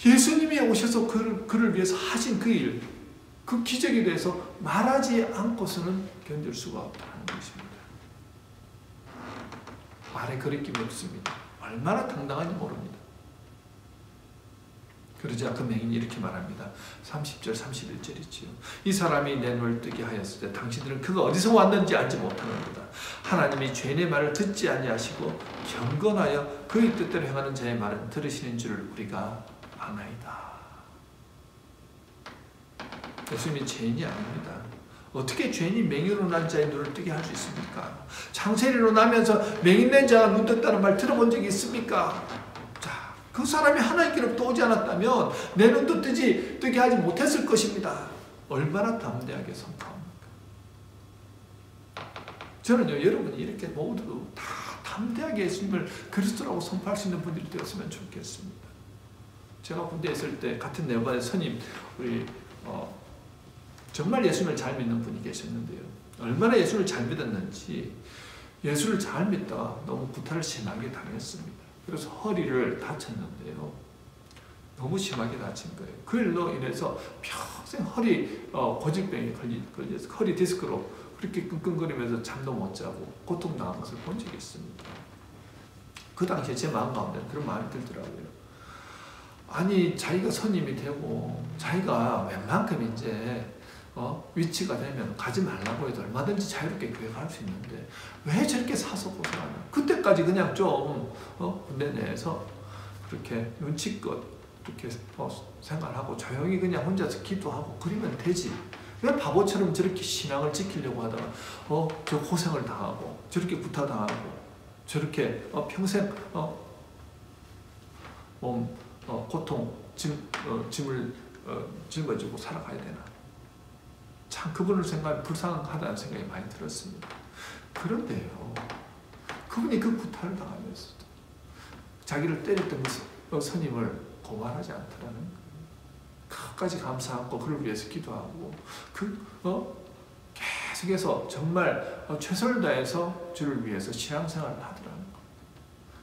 예수님이 오셔서 그를 위해서 하신 그 일, 그 기적에 대해서 말하지 않고서는 견딜 수가 없다는 것입니다. 말에 거리낌이 없습니다. 얼마나 당당한지 모릅니다. 그러자 그 맹인이 이렇게 말합니다. 30절 31절이지요. 이 사람이 내 눈을 뜨게 하였을 때 당신들은 그가 어디서 왔는지 알지 못하는도다. 하나님이 죄인의 말을 듣지 아니하시고 경건하여 그의 뜻대로 행하는 자의 말은 들으시는 줄을 우리가 아나이다. 예수님이 죄인이 아닙니다. 어떻게 죄인이 맹인으로 난 자의 눈을 뜨게 할 수 있습니까? 창세리로 나면서 맹인된 자가 눈 떴다는 말 들어본 적이 있습니까? 자, 그 사람이 하나님께로부터 오지 않았다면 내 눈도 뜨게 하지 못했을 것입니다. 얼마나 담대하게 선포합니까? 저는요, 여러분이 이렇게 모두 다 담대하게 예수님을 그리스도라고 선포할 수 있는 분들이 되었으면 좋겠습니다. 제가 군대에 있을 때 같은 내관의 선임, 우리 정말 예수님을 잘 믿는 분이 계셨는데요. 얼마나 예수를 잘 믿었는지 예수를 잘 믿다가 너무 구타를 심하게 당했습니다. 그래서 허리를 다쳤는데요. 너무 심하게 다친 거예요. 그 일로 인해서 평생 허리 고질병이 걸려서 허리 디스크로 그렇게 끙끙거리면서 잠도 못 자고 고통당한 것을 본 적이 있습니다. 그 당시에 제 마음 가운데 그런 마음이 들더라고요. 아니 자기가 선임이 되고 자기가 웬만큼 이제 위치가 되면 가지 말라고 해도 얼마든지 자유롭게 교회 갈 수 있는데 왜 저렇게 사서 고생하냐. 그때까지 그냥 좀 군대 내에서 그렇게 눈치껏 이렇게 생활하고 조용히 그냥 혼자서 기도하고 그러면 되지. 왜 바보처럼 저렇게 신앙을 지키려고 하다가 저 고생을 당하고 저렇게 구타당하고 저렇게 평생 고통 짐을 짊어지고 살아가야 되나. 참 그분을 생각하면 불쌍하다는 생각이 많이 들었습니다. 그런데요, 그분이 그 구타를 당하면서 자기를 때렸던 선임을 고발하지 않더라는 거예요. 끝까지 감사하고 그를 위해서 기도하고 계속해서 정말 최선을 다해서 주를 위해서 신앙생활을 하더라는 거예요.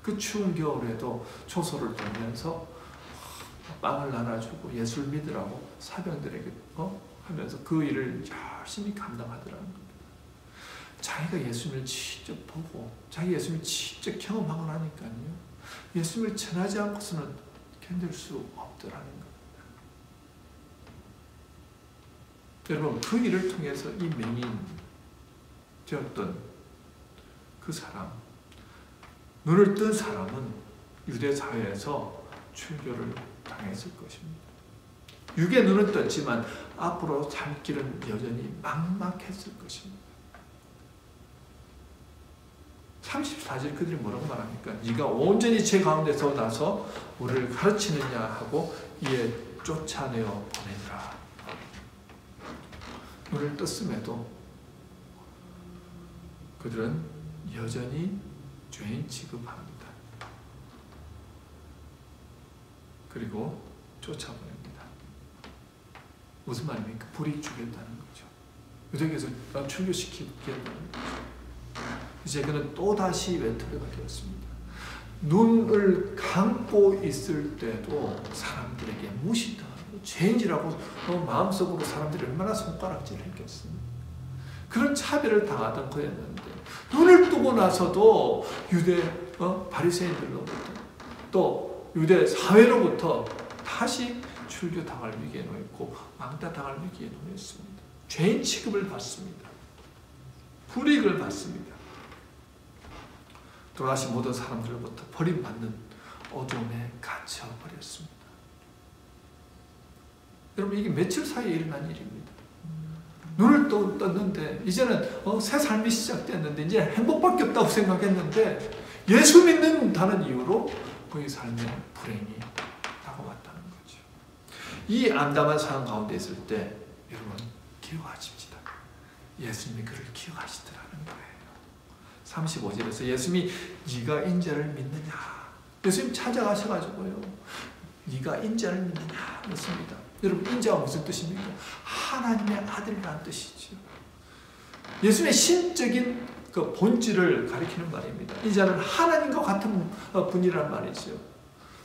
그 추운 겨울에도 초소를 들면서 빵을 나눠주고 예수를 믿으라고 사병들에게 하면서 그 일을 열심히 감당하더라는 겁니다. 자기가 예수님을 직접 보고 자기 예수님을 직접 경험하고 나니까요. 예수님을 전하지 않고서는 견딜 수 없더라는 겁니다. 여러분 그 일을 통해서 이 맹인 되었던 그 사람, 눈을 뜬 사람은 유대 사회에서 출교를 당했을 것입니다. 육의 눈은 떴지만 앞으로 살 길은 여전히 막막했을 것입니다. 34절 그들이 뭐라고 말합니까? 네가 온전히 제 가운데서 나서 우리를 가르치느냐 하고 이에 쫓아내어 보내니라. 눈을 떴음에도 그들은 여전히 죄인 취급합니다. 그리고 쫓아보냅니다. 무슨 말입니까? 불이 죽였다는 거죠. 유대교에서 출교시키겠다는 거죠. 이제 그는 또다시 외톨이가 되었습니다. 눈을 감고 있을 때도 사람들에게 무시당하고 죄인이라고 마음속으로 사람들이 얼마나 손가락질을 했겠습니까? 그런 차별을 당하던 그였는데 눈을 뜨고 나서도 유대 바리새인들로부터 또 유대 사회로부터 다시 출교당할 위기에 놓였고 왕따당할 위기에 놓였습니다. 죄인 취급을 받습니다. 불이익을 받습니다. 또다시 모든 사람들로부터 버림받는 어둠에 갇혀버렸습니다. 여러분 이게 며칠 사이에 일어난 일입니다. 눈을 떴는데 이제는 새 삶이 시작됐는데 이제 행복밖에 없다고 생각했는데 예수 믿는다는 이유로 그의 삶에 불행이 다가왔다는 거죠. 이 암담한 상황 가운데 있을 때 여러분 기억하십시다. 예수님이 그를 기억하시더라는 거예요. 35절에서 예수님이 네가 인자를 믿느냐. 예수님 찾아가셔가지고요. 네가 인자를 믿느냐 그렇습니다. 여러분 인자가 무슨 뜻입니까? 하나님의 아들이라는 뜻이죠. 예수님의 신적인 그 본질을 가리키는 말입니다. 인자는 하나님과 같은 분이란 말이죠.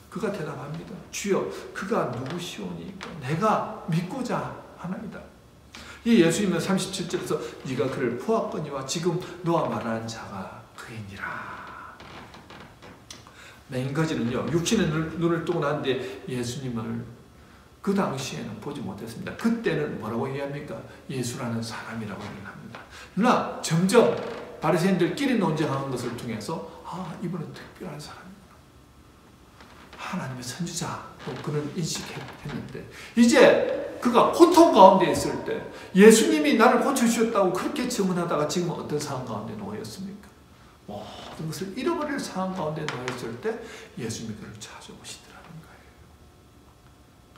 그가 대답합니다. 주여 그가 누구시오니까 내가 믿고자 하나이다. 이 예수님은 37절에서 네가 그를 보았거니와 지금 너와 말하는 자가 그이니라. 맹거지는요 육신의 눈을 뜨고 난데 예수님을 그 당시에는 보지 못했습니다. 그때는 뭐라고 얘기합니까? 예수라는 사람이라고 얘기합니다. 그러나 점점 바리새인들끼리 논쟁하는 것을 통해서 이분은 특별한 사람이구나. 하나님의 선지자 그는 인식했는데 이제 그가 고통 가운데 있을 때 예수님이 나를 고쳐주셨다고 그렇게 증언하다가 지금 어떤 상황 가운데 놓였습니까? 모든 것을 잃어버릴 상황 가운데 놓였을 때 예수님이 그를 찾아오시더라는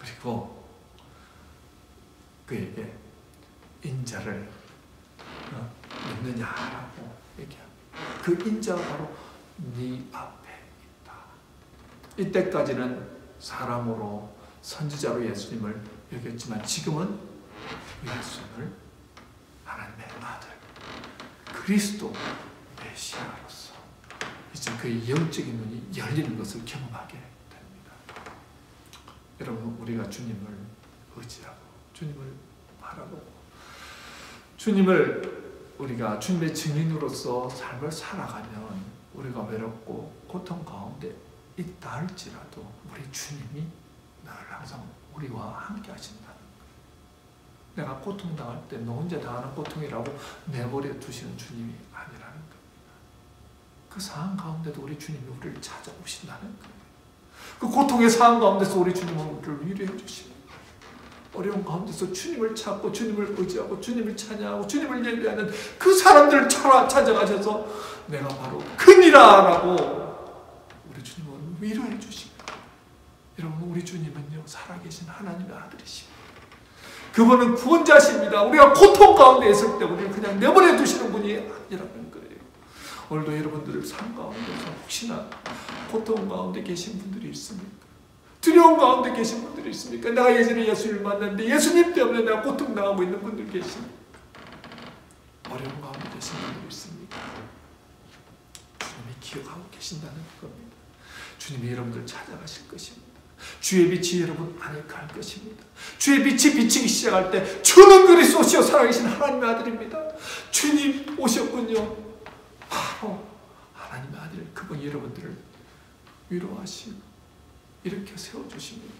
그리고 그에게 인자를 믿느냐라고 얘기합니다. 그 인자가 바로 네 앞에 있다. 이때까지는 사람으로 선지자로 예수님을 여겼지만 지금은 예수님을 하나님의 아들 그리스도 메시아로서 이제 그의 영적인 눈이 열리는 것을 경험하게 됩니다. 여러분, 우리가 주님을 의지하고 주님을 바라보고 주님을 우리가 주님의 증인으로서 삶을 살아가면 우리가 외롭고 고통 가운데 있다 할지라도 우리 주님이 늘 항상 우리와 함께 하신다는 거예요. 내가 고통당할 때 너 혼자 당하는 고통이라고 내버려 두시는 주님이 아니라는 겁니다. 그 상황 가운데도 우리 주님이 우리를 찾아오신다는 거예요. 그 고통의 상황 가운데서 우리 주님은 우리를 위로해 주십니다. 어려운 가운데서 주님을 찾고 주님을 의지하고 주님을 찬양하고 주님을 예배하는 그 사람들을 찾아가셔서 내가 바로 그니라라고 우리 주님은 위로해 주십니다. 여러분, 우리 주님은요 살아계신 하나님의 아들이십니다. 그분은 구원자십니다. 우리가 고통 가운데 있을 때 우리를 그냥 내버려 두시는 분이 아니라는 거예요. 오늘도 여러분들을 삶 가운데서 혹시나 고통 가운데 계신 분들이 있습니까? 두려움 가운데 계신 분들이 있습니까? 내가 예전에 예수님을 만났는데 예수님 때문에 내가 고통당하고 있는 분들 계십니까? 어려운 가운데 계신 분들이 있습니까? 주님이 기억하고 계신다는 겁니다. 주님이 여러분들 찾아가실 것입니다. 주의 빛이 여러분 안에 갈 것입니다. 주의 빛이 비치기 시작할 때 주는 그리스도시요 살아계신 하나님의 아들입니다. 주님 오셨군요. 바로 하나님의 아들, 그분이 여러분들을 위로하시고 이렇게 세워주십니다.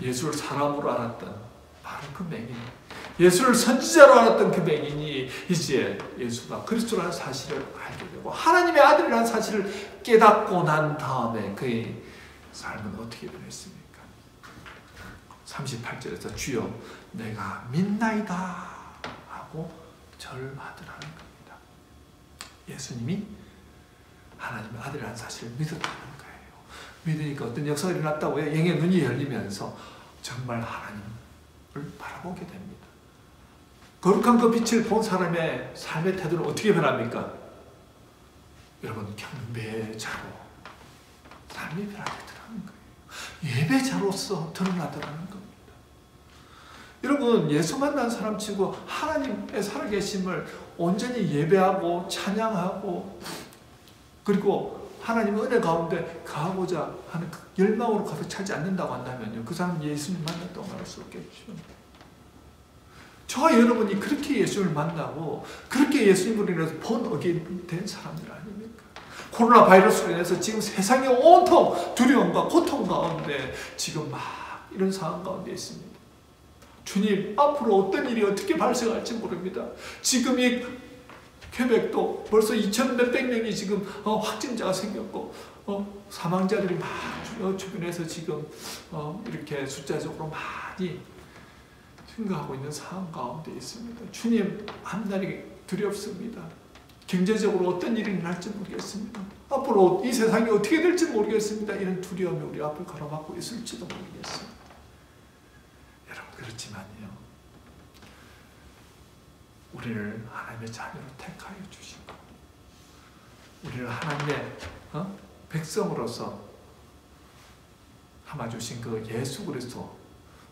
예수를 사람으로 알았던 바로 그 맹인, 예수를 선지자로 알았던 그 맹인이 이제 예수가 그리스도라는 사실을 알게 되고 하나님의 아들이라는 사실을 깨닫고 난 다음에 그의 삶은 어떻게 변했습니까? 38절에서 주여 내가 믿나이다 하고 절하더라는 겁니다. 예수님이 하나님의 아들이라는 사실을 믿었다는 거예요. 믿으니까 어떤 역사가 일어났다고요? 영의 눈이 열리면서 정말 하나님을 바라보게 됩니다. 거룩한 그 빛을 본 사람의 삶의 태도는 어떻게 변합니까? 여러분, 경배자로 삶이 변화되더라는 거예요. 예배자로서 드러나더라는 겁니다. 여러분, 예수 만난 사람 치고 하나님의 살아계심을 온전히 예배하고 찬양하고 그리고 하나님의 은혜 가운데 가고자 하는 그 열망으로 가득 차지 않는다고 한다면요, 그 사람은 예수님 만났다고 말할 수 없겠죠. 저와 여러분이 그렇게 예수를 만나고 그렇게 예수님으로 인해서 본어게 된 사람들 아닙니까? 코로나 바이러스로 인해서 지금 세상이 온통 두려움과 고통 가운데 지금 막 이런 상황 가운데 있습니다. 주님, 앞으로 어떤 일이 어떻게 발생할지 모릅니다. 지금 이 퀘벡도 벌써 2,000 몇백 명이 지금 확진자가 생겼고 사망자들이 막 주변에서 지금 이렇게 숫자적으로 많이 증가하고 있는 상황 가운데 있습니다. 주님, 앞날이 두렵습니다. 경제적으로 어떤 일이 일어날지 모르겠습니다. 앞으로 이 세상이 어떻게 될지 모르겠습니다. 이런 두려움이 우리 앞을 가로막고 있을지도 모르겠습니다. 여러분, 그렇지만요, 우리를 하나님의 자녀로 택하여 주시고 우리를 하나님의 백성으로서 삼아주신 그 예수 그리스도,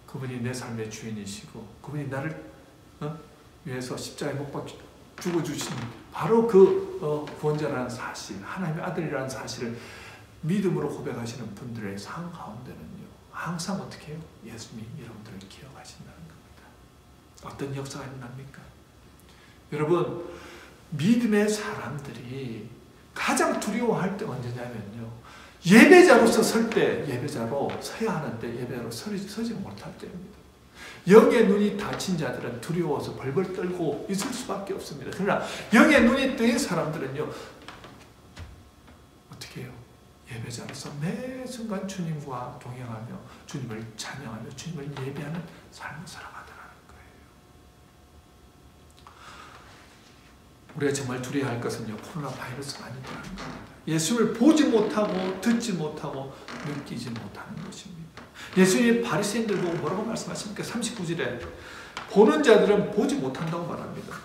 그분이 내 삶의 주인이시고 그분이 나를 위해서 십자가에 못 박혀 죽어주신 바로 그 구원자라는 사실, 하나님의 아들이라는 사실을 믿음으로 고백하시는 분들의 삶 가운데는요, 항상 어떻게 해요? 예수님이 여러분들을 기억하신다는 겁니다. 어떤 역사가 일어납니까? 여러분, 믿음의 사람들이 가장 두려워할 때가 언제냐면요, 예배자로서 설 때, 예배자로 서야 하는데 예배자로 서지 못할 때입니다. 영의 눈이 닫힌 자들은 두려워서 벌벌 떨고 있을 수밖에 없습니다. 그러나 영의 눈이 뜨인 사람들은요, 어떻게 해요? 예배자로서 매 순간 주님과 동행하며 주님을 찬양하며 주님을 예배하는 삶을 살아가더라는 거예요. 우리가 정말 두려워야 할 것은요, 코로나 바이러스가 아니라는 겁니다. 예수를 보지 못하고 듣지 못하고 느끼지 못하는 것입니다. 예수님이 바리새인들 보고 뭐라고 말씀하십니까? 39절에 보는 자들은 보지 못한다고 말합니다.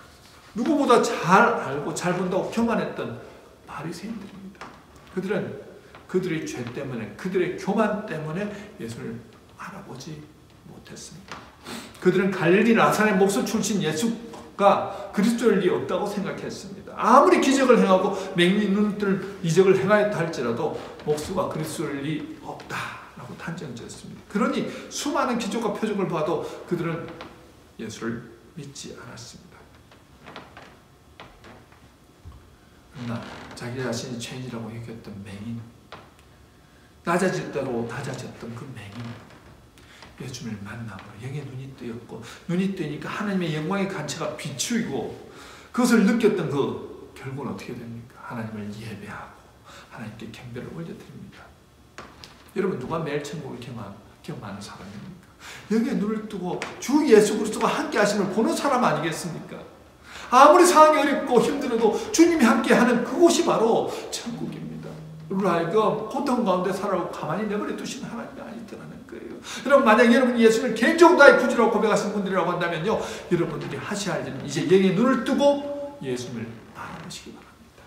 누구보다 잘 알고 잘 본다고 교만했던 바리새인들입니다. 그들은 그들의 죄 때문에, 그들의 교만 때문에 예수를 알아보지 못했습니다. 그들은 갈릴리 나사렛 목수 출신 예수가 그리스도일 리 없다고 생각했습니다. 아무리 기적을 행하고 맹인 눈뜰 이적을 행하였다 할지라도 목수가 그리스도일 리 없다라고 단정지었습니다. 그러니 수많은 기적과 표적을 봐도 그들은 예수를 믿지 않았습니다. 그러나 자기 자신이 죄인이라고 여겼던 맹인, 낮아질 대로 낮아졌던 그 맹인, 예수님을 만나고 영의 눈이 뜨였고, 눈이 뜨니까 하나님의 영광의 간체가 비추이고, 그것을 느꼈던 그 결국은 어떻게 됩니까? 하나님을 예배하고 하나님께 경배를 올려드립니다. 여러분, 누가 매일 천국을 경험하는 사람입니까? 영의 눈을 뜨고 주 예수 그리스도가 함께 하심을 보는 사람 아니겠습니까? 아무리 상황이 어렵고 힘들어도 주님이 함께하는 그곳이 바로 천국입니다. 우리로 하여금 고통 가운데 살아가고 가만히 내버려 두시는 하나님이 아니더라는 거예요. 여러분, 만약 여러분이 예수를 개인적으로 나의 구주라고 고백하신 분들이라고 한다면요, 여러분들이 하셔야 할 일은 이제 영의 눈을 뜨고 예수님을 바라보시기 바랍니다.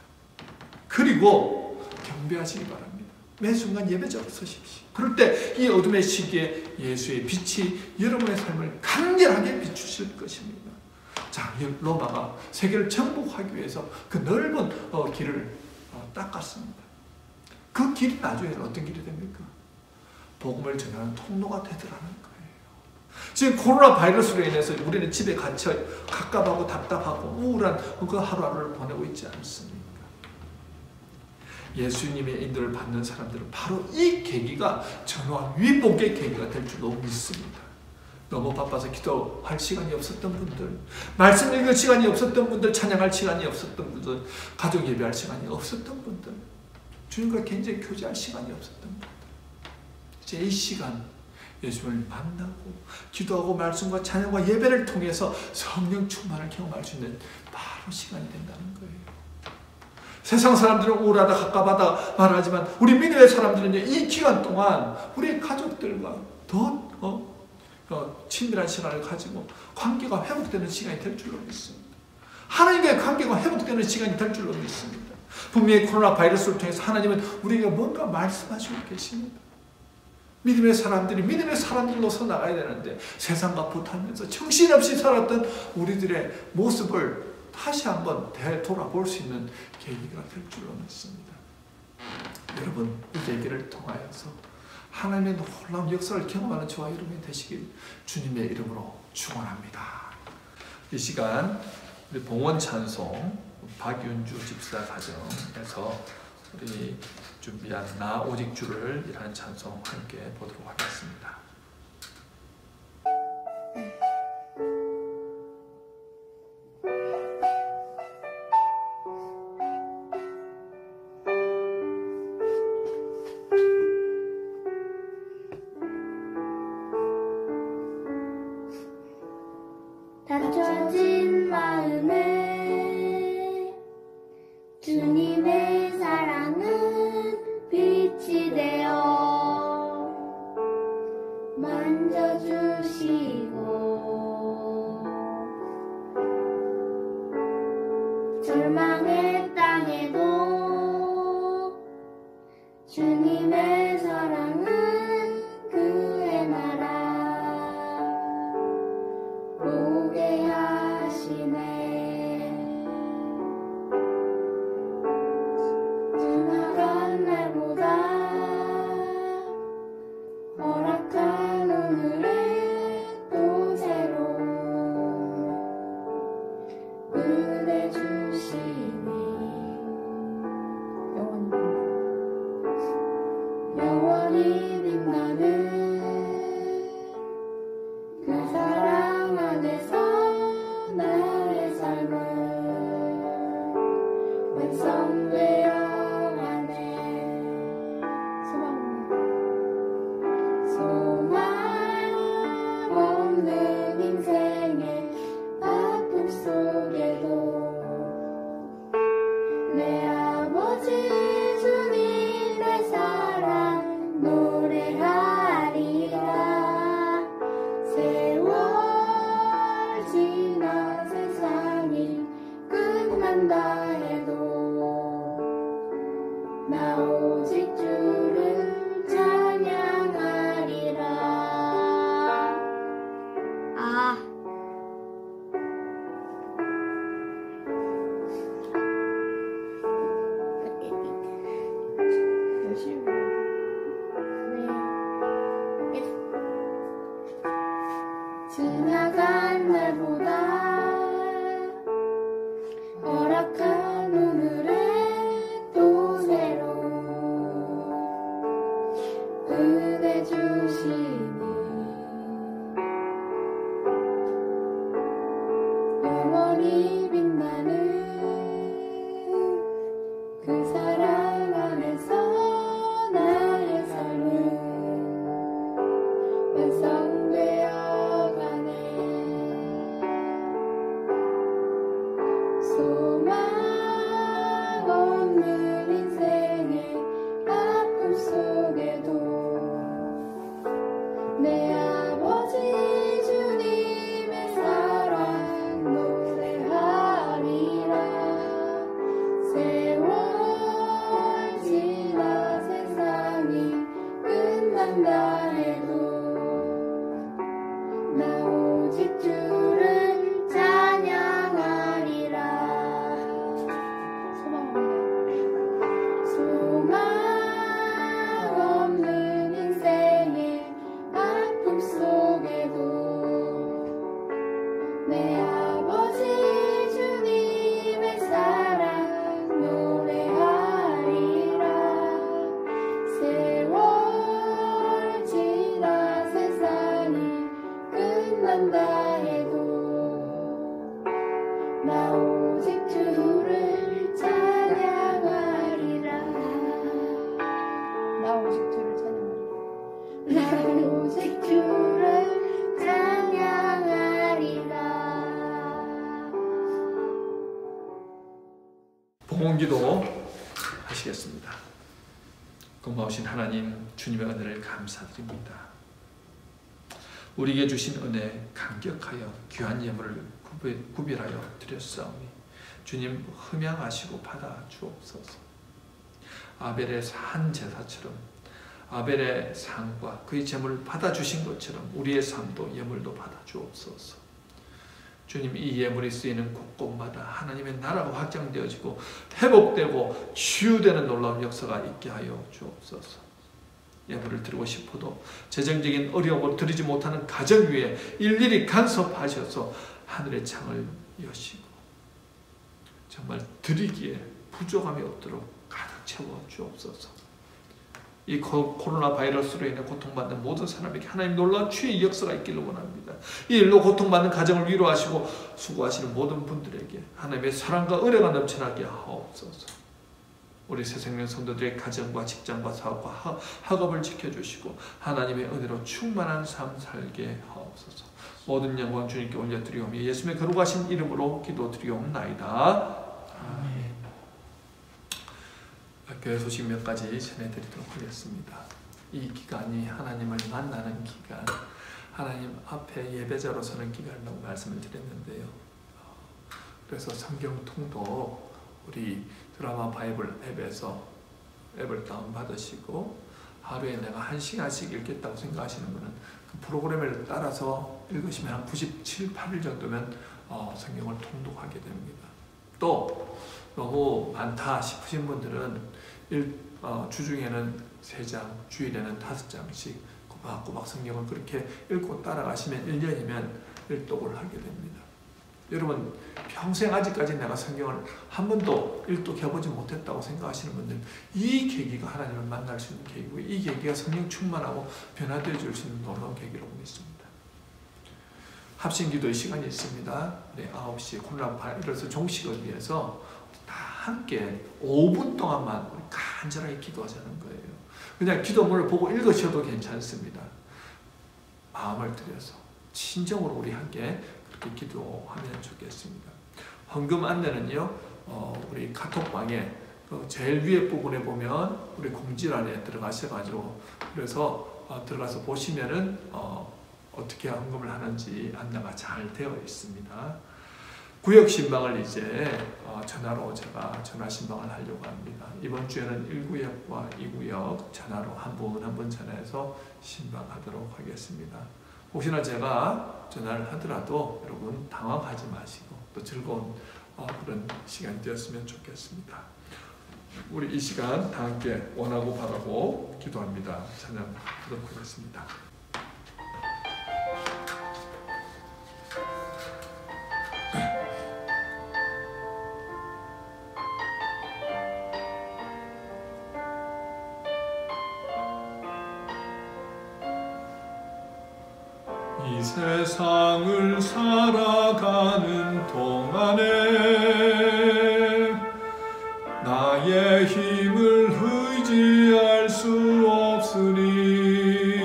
그리고 경배하시기 바랍니다. 매 순간 예배자로 서십시오. 그럴 때 이 어둠의 시기에 예수의 빛이 여러분의 삶을 강렬하게 비추실 것입니다. 자, 로마가 세계를 정복하기 위해서 그 넓은 길을 닦았습니다. 그 길이 나중에 어떤 길이 됩니까? 복음을 전하는 통로가 되더라는 거예요. 지금 코로나 바이러스로 인해서 우리는 집에 갇혀 갑갑하고 답답하고 우울한 그 하루하루를 보내고 있지 않습니까? 예수님의 인도를 받는 사람들은 바로 이 계기가 전화 위복의 계기가 될 줄로 믿습니다. 너무 바빠서 기도할 시간이 없었던 분들, 말씀 읽을 시간이 없었던 분들, 찬양할 시간이 없었던 분들, 가족 예배할 시간이 없었던 분들, 주님과 굉장히 교제할 시간이 없었던 분들, 이제 이 시간 예수님을 만나고 기도하고 말씀과 찬양과 예배를 통해서 성령 충만을 경험할 수 있는 바로 시간이 된다는 거예요. 세상 사람들은 우울하다 갑갑하다 말하지만 우리 믿음의 사람들은요, 이 기간 동안 우리 가족들과 더 친밀한 시간을 가지고 관계가 회복되는 시간이 될 줄로 믿습니다. 하나님과의 관계가 회복되는 시간이 될 줄로 믿습니다. 분명히 코로나 바이러스를 통해서 하나님은 우리에게 뭔가 말씀하시고 계십니다. 믿음의 사람들이 믿음의 사람들로서 나가야 되는데 세상과 붙으면서 정신없이 살았던 우리들의 모습을 다시 한번 되돌아볼 수 있는 계기가 될 줄로 믿습니다. 여러분, 이 얘기를 통하여서 하나님의 놀라운 역사를 경험하는 저와 여러분이 되시길 주님의 이름으로 축원합니다. 이 시간 우리 봉헌 찬송 박윤주 집사 가정에서 우리 준비한 나 오직 주를 이라는 찬송 함께 보도록 하겠습니다. 닫혀진 마음에 주님의 사랑은 빛이 되어 만져주시고 절망의 땅에도 주님의 사랑은 그의 나라 보게 하시네. 지나간 날보다 허락한 오늘의 또 새로운 은혜 주시니 영원히 빛나는 그 사랑 안에서 나의 삶은 완성되어 가네. 소망 없는 인생의 아픔 속에도 끝난다 해도 나 오직 주를 찬양하리라. 지나간 날보다 허락한 오늘에 또 새로운 은혜 주시니 영원히 빛나는 그 사랑 안에서 나의 삶은 완성되어 가네. 소망 없는 인생의 아픔 속에도 내 아버지 주님의 사랑 노래하리라. 세월 지나 세상이 끝난다 해도 나 오직 주를 찬양하리라. 소망 없는 인생의 아픔 속에도 내 아버지 주님의 사랑 노래하리라. 세월 지나 세상이 끝난다 해도 나 오직 주를 찬양하리라. 나 오직 주를 찬양하리라. 나 오직 주를 찬양하리라. 봉헌기도 하시겠습니다. 고마우신 하나님, 주님의 은혜를 감사드립니다. 우리에게 주신 은혜 감격하여 귀한 예물을 구별하여 드렸사오니 주님 흠양하시고 받아 주옵소서. 아벨의 산 제사처럼 아벨의 상과 그의 제물을 받아 주신 것처럼 우리의 삶도 예물도 받아 주옵소서. 주님, 이 예물이 쓰이는 곳곳마다 하나님의 나라가 확장되어지고 회복되고 치유되는 놀라운 역사가 있게 하여 주옵소서. 예물을 드리고 싶어도 재정적인 어려움을 드리지 못하는 가정 위에 일일이 간섭하셔서 하늘의 창을 여시고 정말 드리기에 부족함이 없도록 가득 채워 주옵소서. 이 코로나 바이러스로 인해 고통받는 모든 사람에게 하나님 놀라운 치유의 역사가 있기를 원합니다. 이 일로 고통받는 가정을 위로하시고 수고하시는 모든 분들에게 하나님의 사랑과 은혜가 넘쳐나게 하옵소서. 우리 새생명 성도들의 가정과 직장과 사업과 학업을 지켜주시고 하나님의 은혜로 충만한 삶 살게 하옵소서. 모든 영광 주님께 올려드리오며 예수님의 거룩하신 이름으로 기도드리옵나이다. 아멘. 교회 소식 몇 가지 전해드리도록 하겠습니다. 이 기간이 하나님을 만나는 기간, 하나님 앞에 예배자로 서는 기간이라고 말씀을 드렸는데요. 그래서 성경 통독 우리 드라마 바이블 앱에서 앱을 다운받으시고 하루에 내가 1시간씩 읽겠다고 생각하시는 분은 그 프로그램을 따라서 읽으시면 한 97, 8일 정도면 성경을 통독하게 됩니다. 또 너무 많다 싶으신 분들은 주중에는 3장, 주일에는 5장씩 꼬박꼬박 성경을 그렇게 읽고 따라가시면 1년이면 일독을 하게 됩니다. 여러분, 평생 아직까지 내가 성경을 한 번도 일독해보지 못했다고 생각하시는 분들, 이 계기가 하나님을 만날 수 있는 계기고 이 계기가 성령 충만하고 변화되어 줄 수 있는 놀라운 계기라고 믿습니다. 합심기도의 시간이 있습니다. 네, 9시 코로나 바이러스 종식을 위해서 다 함께 5분 동안만 우리 간절하게 기도하자는 거예요. 그냥 기도문을 보고 읽으셔도 괜찮습니다. 마음을 들여서 친정으로 우리 함께 그렇게 기도하면 좋겠습니다. 헌금 안내는요, 우리 카톡방에 제일 위에 부분에 보면 우리 공지란에 들어가셔가지고 그래서 들어가서 보시면은 어떻게 헌금을 하는지 안내가 잘 되어 있습니다. 구역신방을 이제 전화로 제가 전화 신방을 하려고 합니다. 이번 주에는 1구역과 2구역 전화로 한 분 전화해서 신방하도록 하겠습니다. 혹시나 제가 전화를 하더라도 여러분 당황하지 마시고 또 즐거운 그런 시간이 되었으면 좋겠습니다. 우리 이 시간 다 함께 원하고 바라고 기도합니다. 찬양하도록 하겠습니다. 이 세상을 살아가는 동안에 나의 힘을 의지할 수 없으니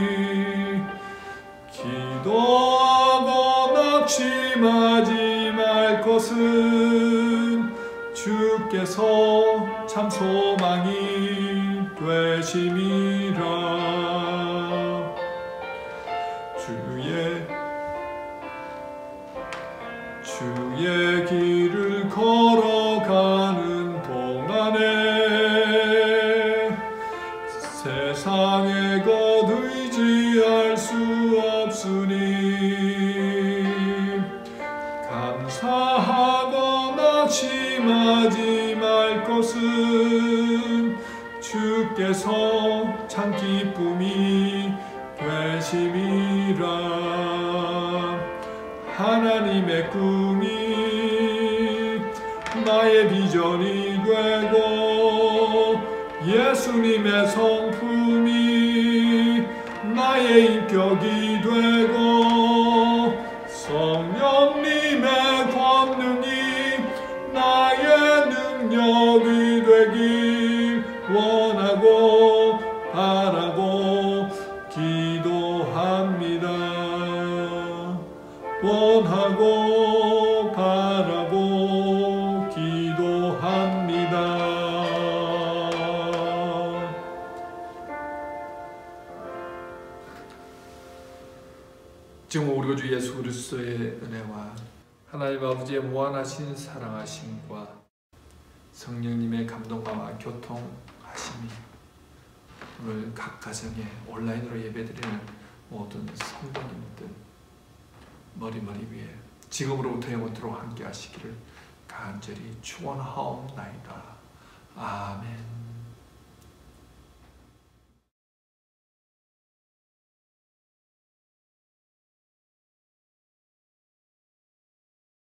기도하고 낙심하지 말 것은 주께서 참 소망이 되심이라. 주의 길을 걸어가는 동안에 세상의 것 의지할 수 없으니 감사하고 낙심하지 말 것은 주께서 참 기쁨이 되심이라. 하나님의 꿈이 나의 비전이 되고 예수님의 성품이 나의 인격이 되고 성령님의 권능이 나의 능력이 되길 원하고 바라고 기도합니다. 원하고 바라고 기도합니다. 지금 우리 주 예수 그리스도의 은혜와 하나님 아버지의 무한하신 사랑하심과 성령님의 감동과 교통하심이 오늘 각 가정에 온라인으로 예배드리는 모든 성도님들 머리 위에 지금으로부터 영원토록 함께 하시기를 간절히 축원하옵나이다.